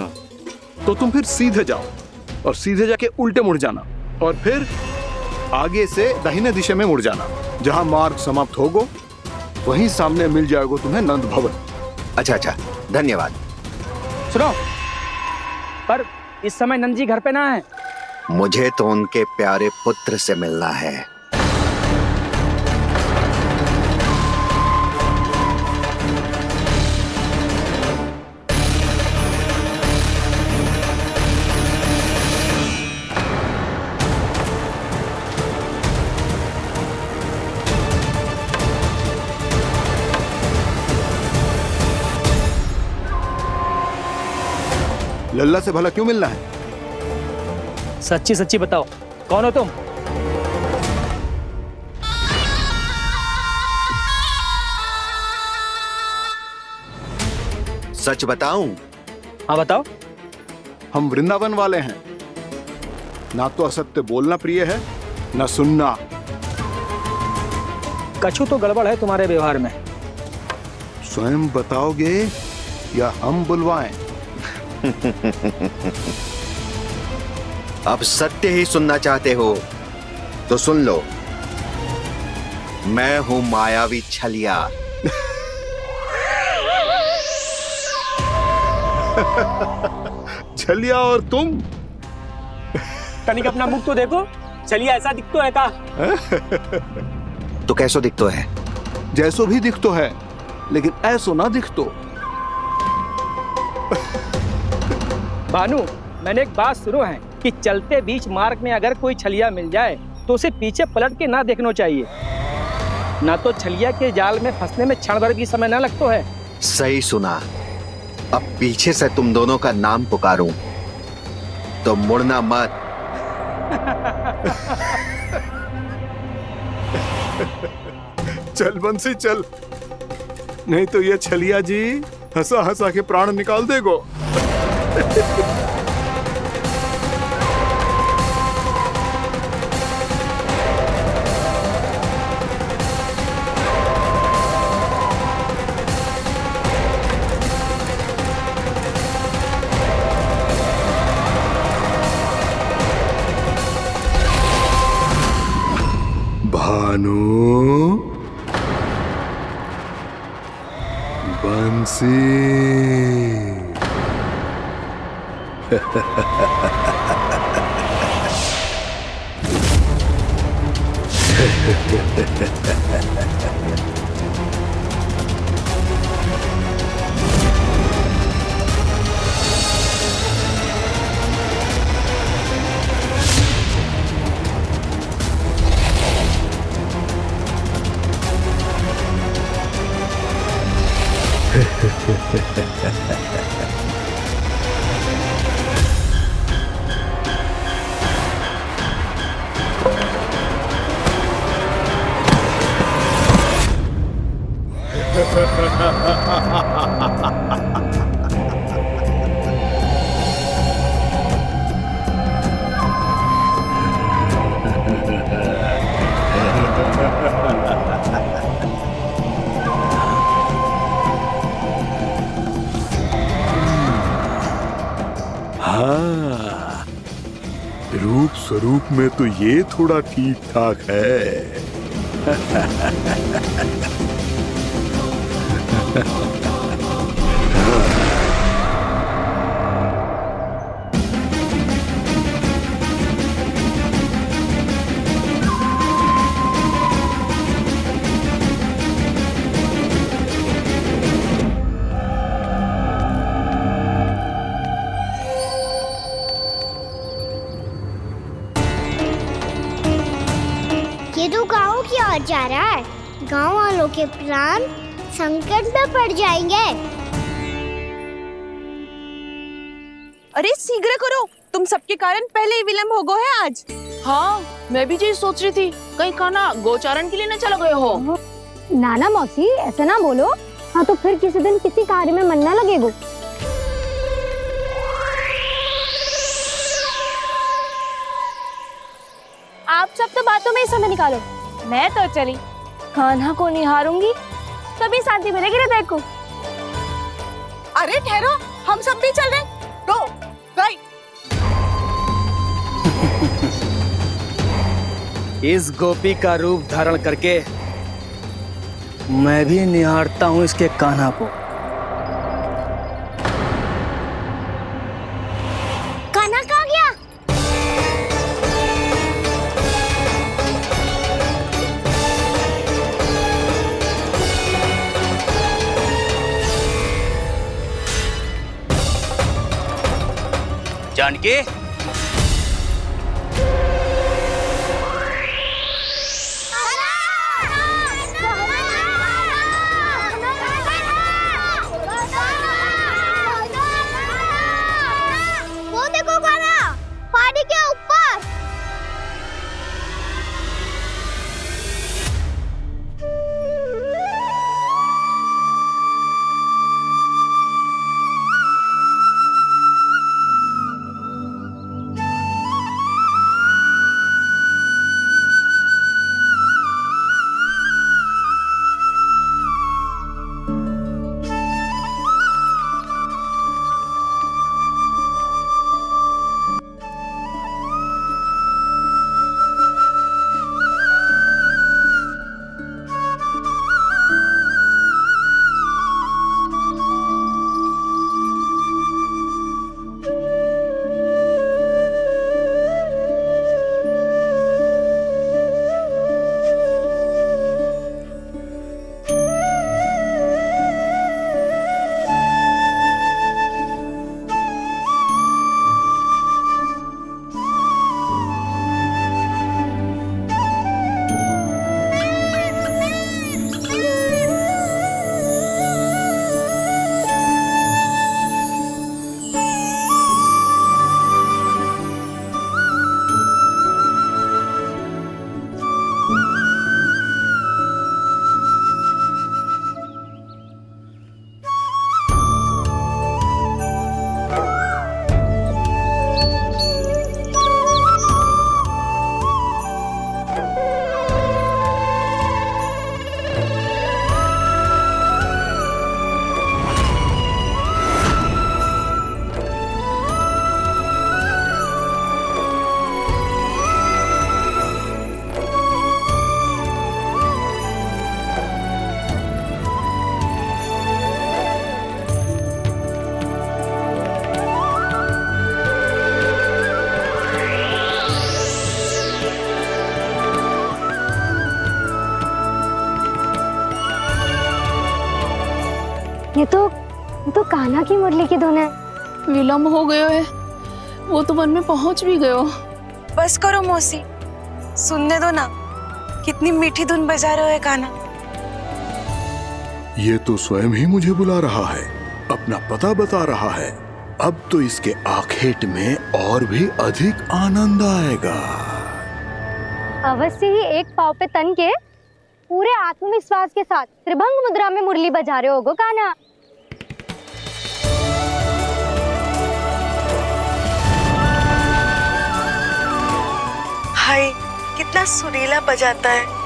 तो तुम फिर सीधे जाओ और सीधे जाके उल्टे मुड़ जाना और फिर आगे से दाहिने दिशा में मुड़ जाना। जहां मार्ग समाप्त होगो वहीं सामने मिल जाएगा तुम्हें नंद भवन। अच्छा अच्छा, धन्यवाद। सुनो, पर इस समय नंद जी घर पे ना है। मुझे तो उनके प्यारे पुत्र से मिलना है। लल्ला से भला क्यों मिलना है? सच्ची सच्ची बताओ, कौन हो तुम? सच बताऊं? हाँ बताओ। हम वृंदावन वाले हैं। ना तो असत्य बोलना प्रिय है, ना सुनना। कछु तो गड़बड़ है तुम्हारे व्यवहार में। स्वयं बताओगे या हम बुलवाएं? अब सत्य ही सुनना चाहते हो तो सुन लो। मैं हूं मायावी छलिया। छलिया और तुम? तनिक अपना मुख तो देखो, छलिया ऐसा दिखतो है का? तो कैसो दिखतो है? जैसो भी दिखतो है, लेकिन ऐसो ना दिखतो। भानु, मैंने एक बात सुनो है कि चलते बीच मार्ग में अगर कोई छलिया मिल जाए तो उसे पीछे पलट के ना देखना चाहिए, ना तो छलिया के जाल में फंसने में क्षण भर भी समय ना लगता है। सही सुना। अब पीछे से तुम दोनों का नाम पुकारूं तो मुड़ना मत। चल बंसी चल, नहीं तो ये छलिया जी हंसा हंसा के प्राण निकाल देगो। भानु, बंसी। हाँ, रूप स्वरूप में तो ये थोड़ा ठीक ठाक है। ये तो गाँव की ओर जा रहा है। गाँव वालों के प्राण संकट में पड़ जाएंगे। अरे शीघ्र करो, तुम सबके कारण पहले ही विलम्ब हो गो है आज। हाँ, मैं भी यही सोच रही थी, कहीं कान्हा गोचारण के लिए न चला गए हो। नाना मौसी ऐसे ना बोलो। हाँ तो फिर किसी दिन किसी कार्य में मन ना लगेगो। आप सब तो बातों में ही समय निकालो। मैं तो चली कान्हा को निहारूंगी, तभी शांति मिलेगी हृदय को। अरे ठहरो, हम सब भी चल रहे। तो गई। इस गोपी का रूप धारण करके मैं भी निहारता हूँ इसके कान्हा को। कान्हा कहाँ गया? जानकी, वो देखो कान्हा, पहाड़ी के ऊपर। ये तो कान्हा की मुरली की धुन है। विलम्ब हो गयो है, वो तो वन में पहुंच भी गयो। बस करो मौसी, सुनने दो ना, कितनी मीठी धुन बजा रहे हो कान्हा। ये तो स्वयं ही मुझे बुला रहा है, अपना पता बता रहा है। अब तो इसके आखेट में और भी अधिक आनंद आएगा। अवश्य ही एक पाव पे तन के पूरे आत्मविश्वास के साथ त्रिभंग मुद्रा में मुरली बजा रहे होगो कान्हा। हाय, कितना सुरीला बजाता है।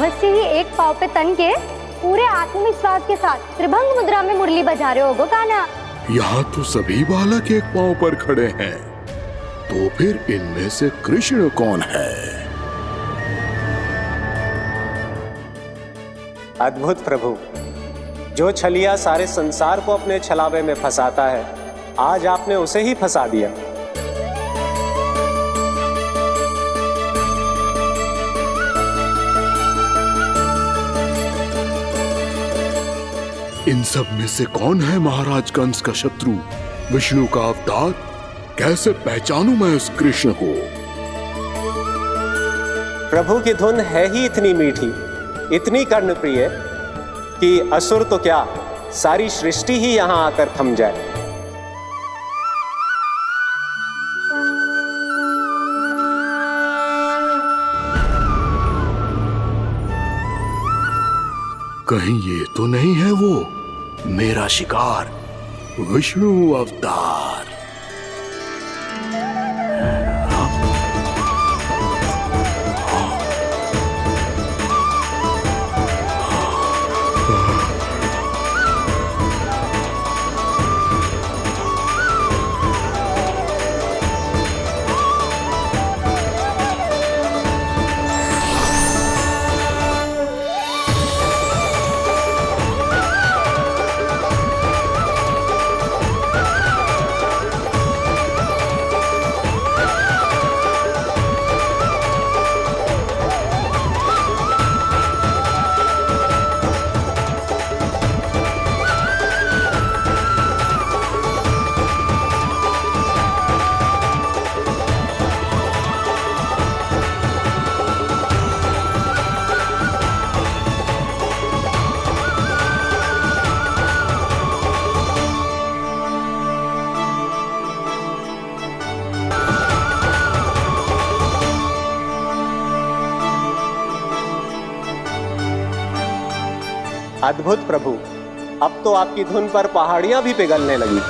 अवश्य ही एक पाँव पे तन के पूरे आत्मविश्वास के साथ त्रिभंग मुद्रा में मुरली बजा रहे होगो कान्हा। यहाँ तो सभी बालक एक पांव पर खड़े हैं, तो फिर इनमें से कृष्ण कौन है? अद्भुत प्रभु, जो छलिया सारे संसार को अपने छलावे में फंसाता है, आज आपने उसे ही फंसा दिया। इन सब में से कौन है महाराज कंस का शत्रु, विष्णु का अवतार? कैसे पहचानूं मैं उस कृष्ण को? प्रभु की धुन है ही इतनी मीठी, इतनी कर्णप्रिय कि असुर तो क्या, सारी सृष्टि ही यहां आकर थम जाए। कहीं ये तो नहीं है वो मेरा शिकार, विष्णु अवतार? अद्भुत प्रभु, अब तो आपकी धुन पर पहाड़ियां भी पिघलने लगी।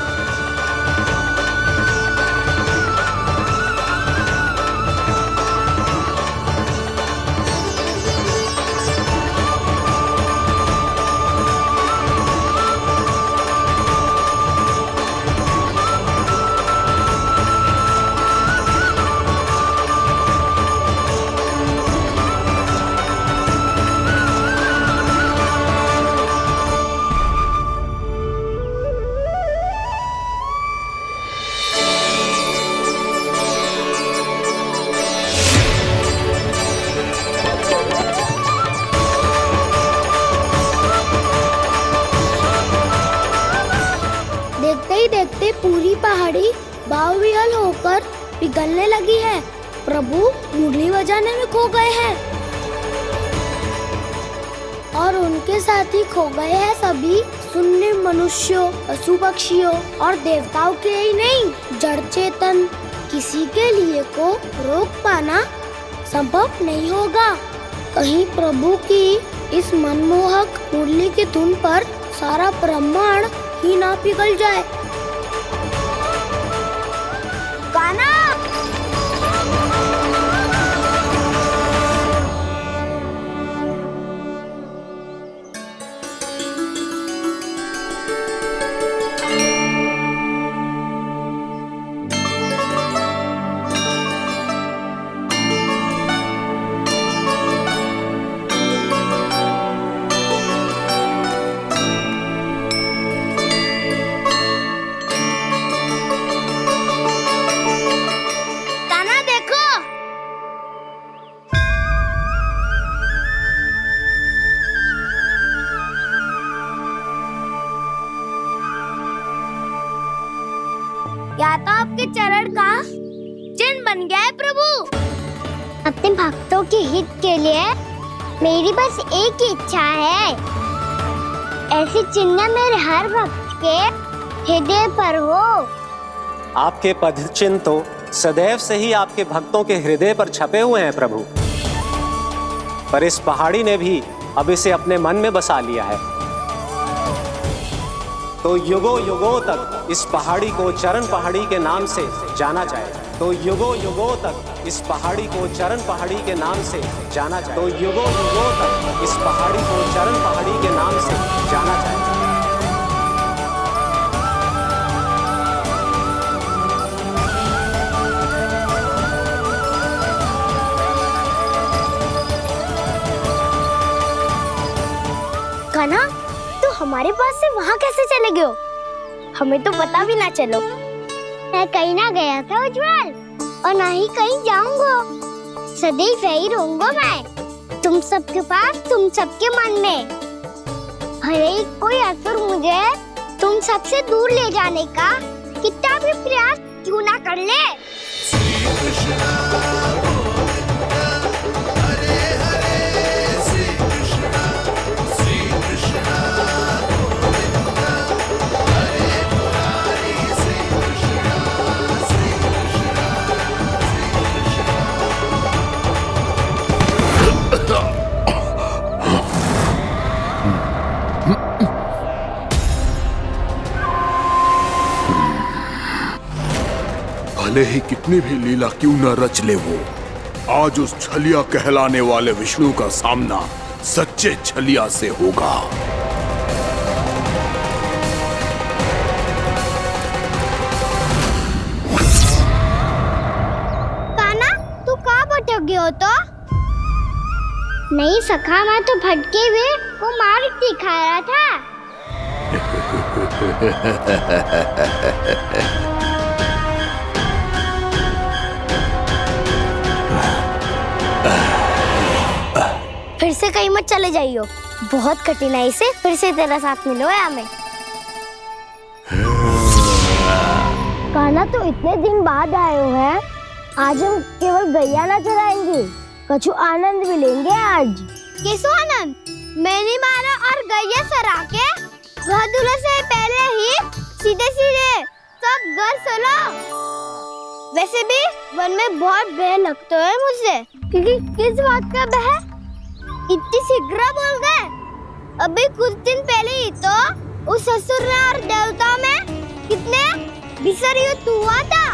देखते पूरी पहाड़ी बावविहल होकर पिघलने लगी है। प्रभु मुरली बजाने में खो गए हैं और उनके साथ ही खो गए हैं सभी सुनने मनुष्यों, पशु पक्षियों और देवताओं के ही नहीं, जड़ चेतन किसी के लिए को रोक पाना संभव नहीं होगा। कहीं प्रभु की इस मनमोहक मुरली की धुन पर सारा ब्रह्मांड ही ना पिघल जाए। गाना या तो आपके चरण का चिन्ह बन गया है प्रभु। अपने भक्तों के हित के लिए मेरी बस एक ही इच्छा है, ऐसी चिन्ह मेरे हर भक्त के हृदय पर हो। आपके पद चिन्ह तो सदैव से ही आपके भक्तों के हृदय पर छपे हुए हैं प्रभु, पर इस पहाड़ी ने भी अब इसे अपने मन में बसा लिया है, तो युगों युगों तक इस पहाड़ी को चरण पहाड़ी के नाम से जाना जाएगा। तो युगों युगों तक इस पहाड़ी को चरण पहाड़ी के नाम से जाना जाए। तो युगों युगों तक इस पहाड़ी को चरण पहाड़ी के नाम से जाना जाए। कान्हा, तू हमारे पास से वहाँ कैसे चले गए हो? हमें तो पता भी ना चलो। मैं कहीं ना गया था उज्जवल, और ना ही कहीं जाऊंगा। सदैव यही रहूंगा मैं, तुम सबके पास, तुम सबके मन में। भले ही कोई असुर मुझे तुम सबसे दूर ले जाने का कितना भी प्रयास क्यों ना कर ले। भले ही कितनी भी लीला क्यों न रच ले वो, आज उस छलिया कहलाने वाले विष्णु का सामना सच्चे छलिया से होगा। कान्हा, तू कहाँ भटक गए हो तो? नहीं सखा, मैं तो भटके हुए को मार्ग दिखा रहा था। फिर से कहीं मत चले जाइयो, बहुत कठिनाई से फिर से तेरा साथ मिलो है हमें। कान्हा, तो इतने दिन बाद आए हो हैं, आज हम केवल गैया ना चराएंगे, कछु आनंद भी लेंगे आज। किसो आनंद? मैंने मारा और गैया चरा के घर दूल्हे से पहले ही सीधे सीधे सब घर चलो। वैसे भी वन में बहुत भय लगता है मुझे, क्योंकि किस बात का भय? इतनी शीघ्र बोल गए। अभी कुछ दिन पहले ही तो उस असुर और देवताओं में कितने भीषण युद्ध हुआ था।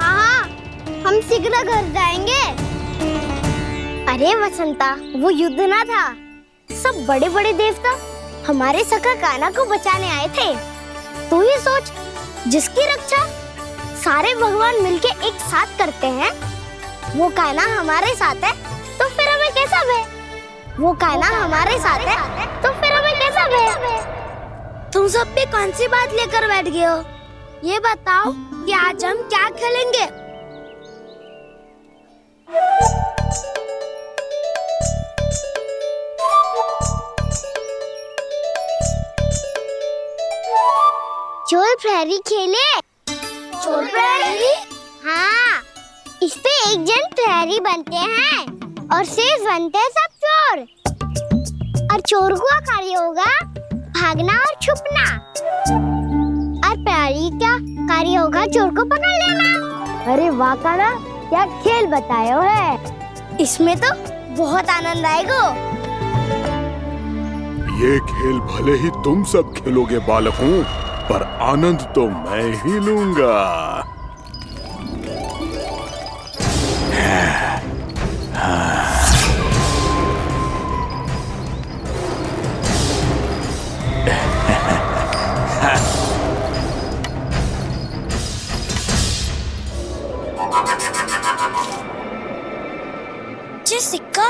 हाँ, हम शीघ्र घर जाएंगे। अरे वसंता, वो युद्ध ना था, सब बड़े बड़े देवता हमारे सखा कान्हा को बचाने आए थे। तू ही सोच, जिसकी रक्षा सारे भगवान मिलके एक साथ करते हैं, वो कान्हा हमारे साथ है, तो फिर हमें कैसा भय? वो कान्हा हमारे साथ है, तो फिर हमें कैसा भय? तुम सब भी कौन सी बात लेकर बैठ गए हो? ये बताओ कि आज हम क्या खेलेंगे? चोर प्रहरी खेले। चोर प्रहरी? हाँ, इस पे एक जन प्रहरी बनते हैं और शेष बनते हैं सब चोर। और चोर का कार्य होगा भागना और छुपना, और प्रहरी का कार्य होगा चोर को पकड़ लेना। अरे वाह कान्हा, क्या खेल बताए है। इसमें तो बहुत आनंद आएगा। ये खेल भले ही तुम सब खेलोगे बालकों, पर आनंद तो मैं ही लूंगा। ये सिक्का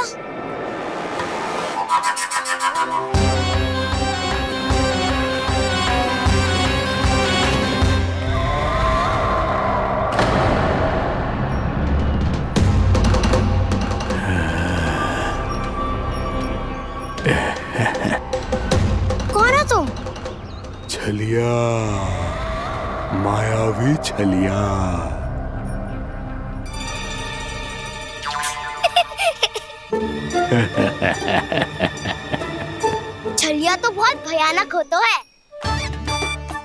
कौन हो तुम? छलिया, मायावी छलिया। छलिया तो बहुत भयानक होता है,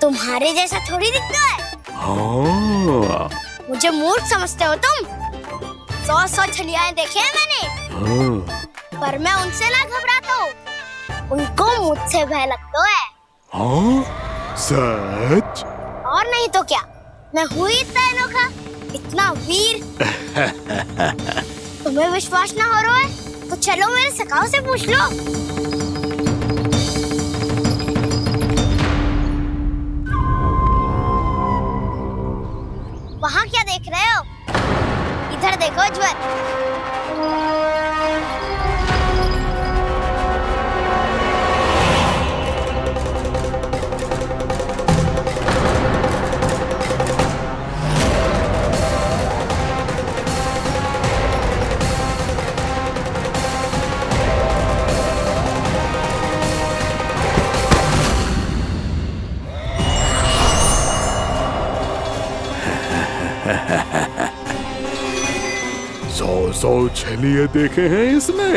तुम्हारे जैसा थोड़ी दिखता है। हाँ। मुझे मूर्ख समझते हो तुम? 100 छलियाएं देखे हैं मैंने। हाँ। पर मैं उनसे ना घबराता हूँ, उनको मुझसे भय लगता है। हाँ? सच? और नहीं तो क्या, मैं हूँ इतना अनोखा इतना वीर। तुम्हें विश्वास ना हो रहा है तो चलो मेरे सखाओं से पूछ लो। वहाँ क्या देख रहे हो? इधर देखो उज्जवल। सौ छलिए देखे हैं इसने।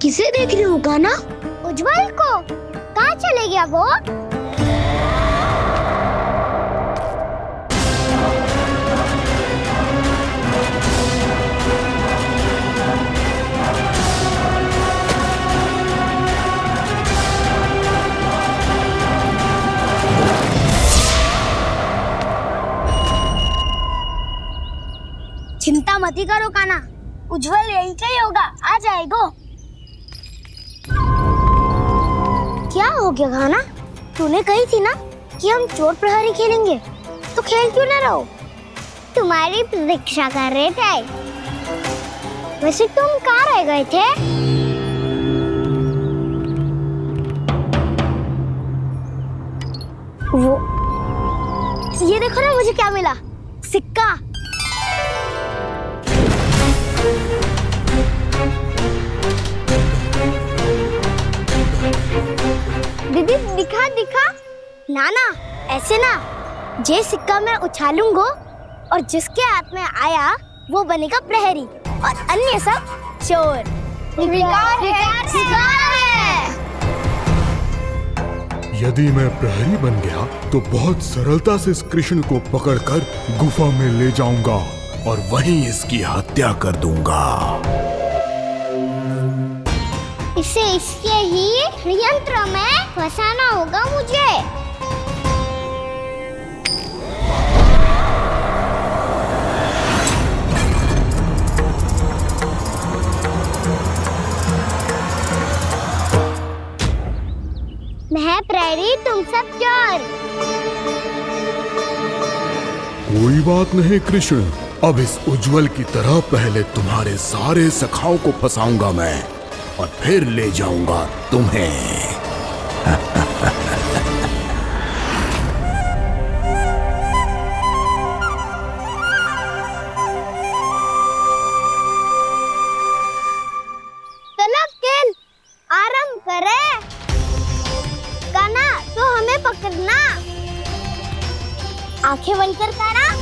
किसे देख रही हो कान्हा? उज्जवल को। कहाँ चले गया वो? चिंता मत करो कान्हा, उज्जवल यही चाहिए होगा, आ जाएगा। क्या हो गया कान्हा? तूने कही थी ना कि हम चोर प्रहरी खेलेंगे, तो खेल क्यों ना रहो? तुम्हारी प्रतीक्षा कर रहे थे। वैसे तुम कहाँ रह गए थे? वो ये देखो ना, मुझे क्या मिला? सिक्का। दीदी दिखा दिखा। ना ना, ऐसे ना। ये सिक्का मैं उछालूंगा और जिसके हाथ में आया वो बनेगा प्रहरी और अन्य सब चोर। शिकार है। यदि मैं प्रहरी बन गया तो बहुत सरलता से इस कृष्ण को पकड़कर गुफा में ले जाऊंगा और वहीं इसकी हत्या कर दूंगा। इसे इसके ही यंत्र में फंसाना होगा मुझे। मैं प्रहरी, तुम सब चोर। कोई बात नहीं कृष्ण, अब इस उज्जवल की तरह पहले तुम्हारे सारे सखाओं को फंसाऊंगा मैं और फिर ले जाऊंगा तुम्हें। चलो खेल आरंभ करें। कान्हा तो हमें पकड़ना। आंखें बंद कर कान्हा।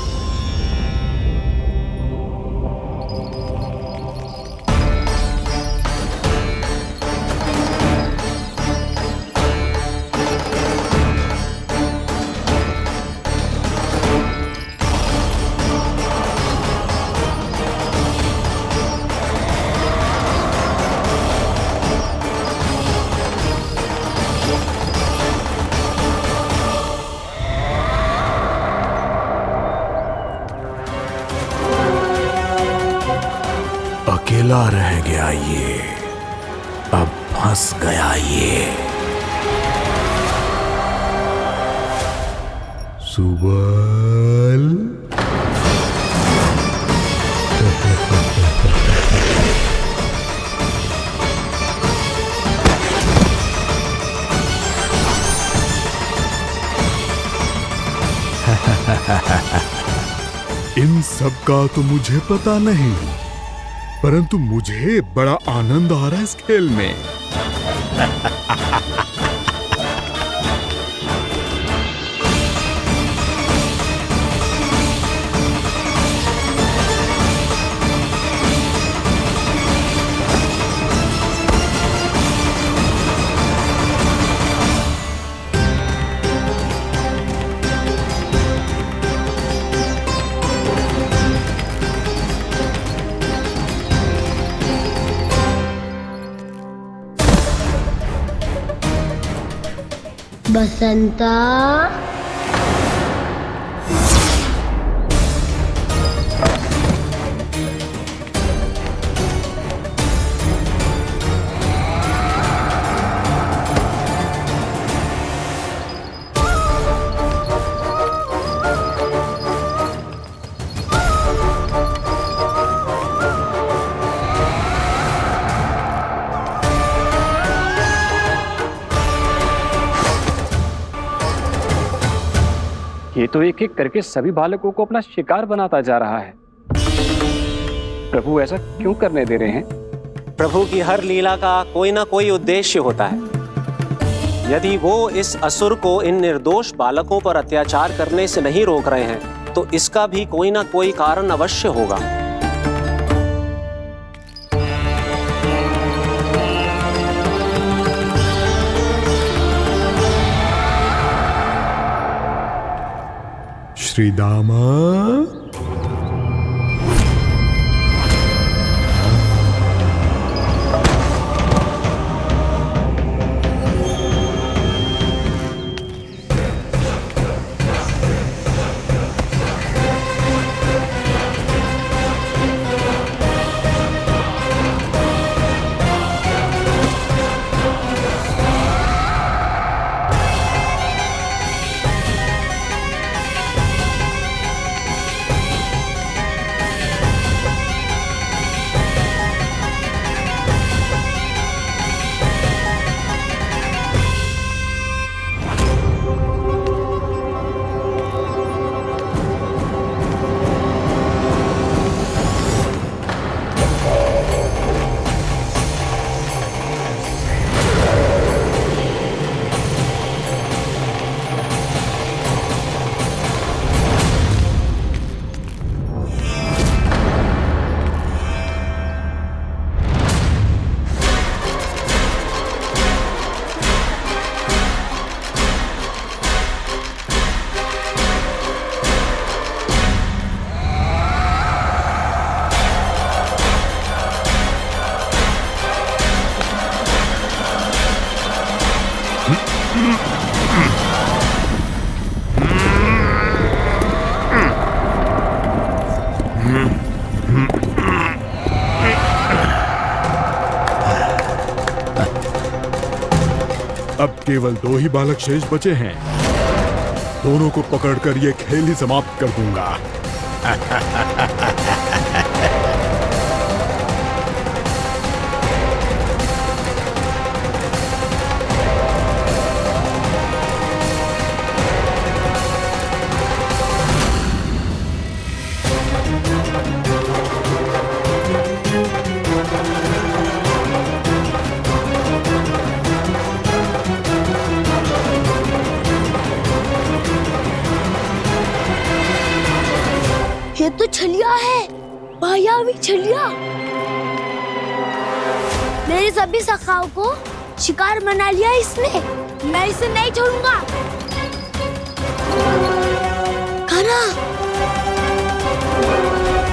अकेला रह गया ये, अब फंस गया ये। सुबल। इन सब का तो मुझे पता नहीं, परंतु मुझे बड़ा आनंद आ रहा है इस खेल में। बसंता, ये तो एक एक करके सभी बालकों को अपना शिकार बनाता जा रहा है। प्रभु ऐसा क्यों करने दे रहे हैं? प्रभु की हर लीला का कोई ना कोई उद्देश्य होता है। यदि वो इस असुर को इन निर्दोष बालकों पर अत्याचार करने से नहीं रोक रहे हैं तो इसका भी कोई ना कोई कारण अवश्य होगा। श्री दामा, अब केवल 2 ही बालक शेष बचे हैं। दोनों को पकड़कर ये खेल ही समाप्त कर दूंगा। ये तो छलिया है, मायावी छलिया। मेरी सभी सखाओं को शिकार बना लिया इसने। मैं इसे नहीं छोड़ूंगा। कान्हा,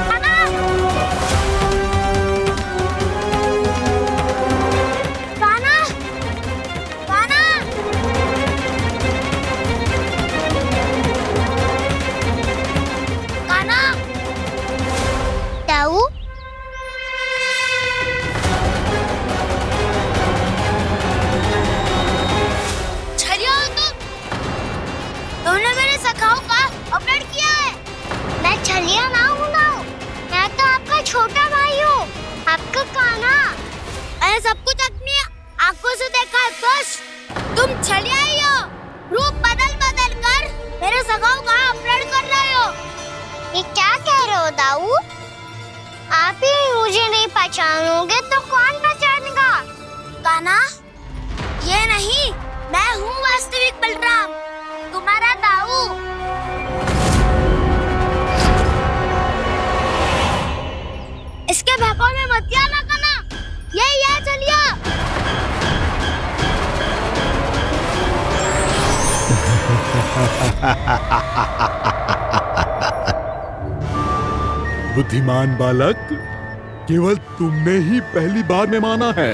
कान्हा, कान्हा, कान्हा। कान्हा, ताऊ, छलिया हो तुम। तुमने मेरे सखाओं का अपहरण किया है। मैं छलिया ना हूँ ना, मैं तो आपका छोटा भाई हूँ, आपका कान्हा। मैंने सब कुछ अपनी आंखों से देखा है। बस तुम छलिया ही हो। रूप बदल बदल कर मेरे सखाओं का अपहरण कर रहे हो। ये क्या कह रहे हो दाऊ? आप ही मुझे नहीं पहचानोगे तो कौन पहचानेगा? कान्हा, ये नहीं, मैं हूँ वास्तविक बलराम, तुम्हारा दाऊ। इसके बहकावे में मत आना कान्हा, यही है छलिया। बुद्धिमान बालक, केवल तुमने ही पहली बार में माना है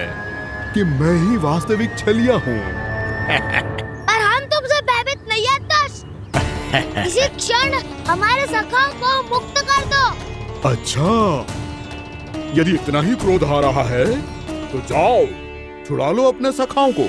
कि मैं ही वास्तविक छलिया हूँ। पर हम तो इसी क्षण हमारे सखाओं को मुक्त कर दो। अच्छा, यदि इतना ही क्रोध आ रहा है तो जाओ छुड़ा लो अपने सखाओं को।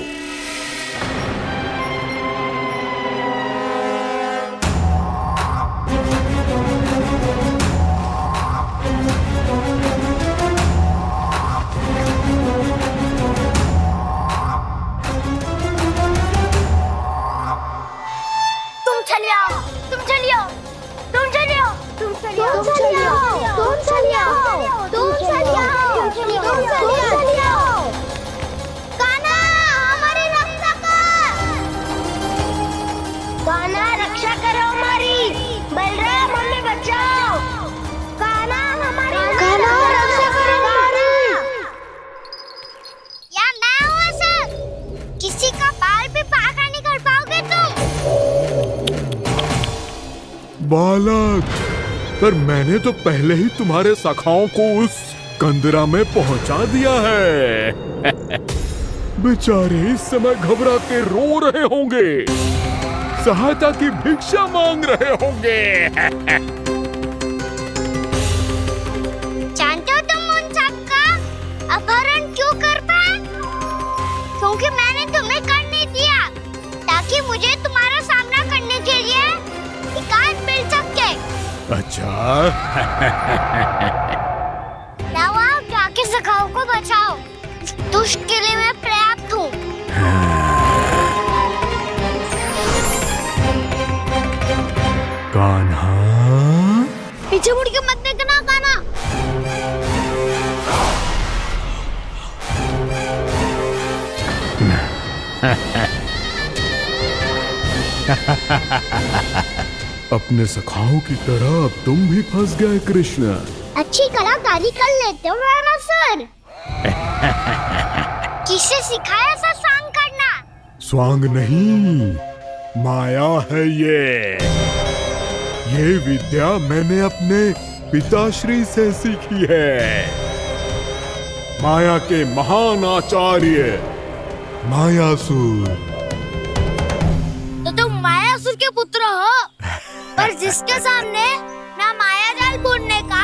किसी का बाल भी पाका नहीं कर पाओगे तुम। बालक, पर मैंने तो पहले ही तुम्हारे सखाओं को उस कंदरा में पहुंचा दिया है। बेचारे इस समय घबरा के रो रहे होंगे, सहायता की भिक्षा मांग रहे होंगे। जानते हो तुम उन सबका अपहरण क्यों कर पाए? क्योंकि मैंने तुम्हें कर नहीं दिया, ताकि मुझे तुम्हारा सामना करने के लिए विकास मिल सके। अच्छा। जाओ जाके सखाओं को बचाओ, दुष्ट के लिए मैं पर्याप्त हूँ। कान्हा, पीछे मुड़ के मत देखना कान्हा। अपने सखाओं की तरह अब तुम भी फंस गए कृष्ण। अच्छी कलाकारी कर लेते हो रावणासुर। किससे सिखाया ऐसा सांग करना? स्वांग नहीं, माया है ये विद्या मैंने अपने पिताश्री से सीखी है। माया के महान आचार्य मायासुर। तो तुम मायासुर के पुत्र हो, पर जिसके सामने ना माया जाल बुनने का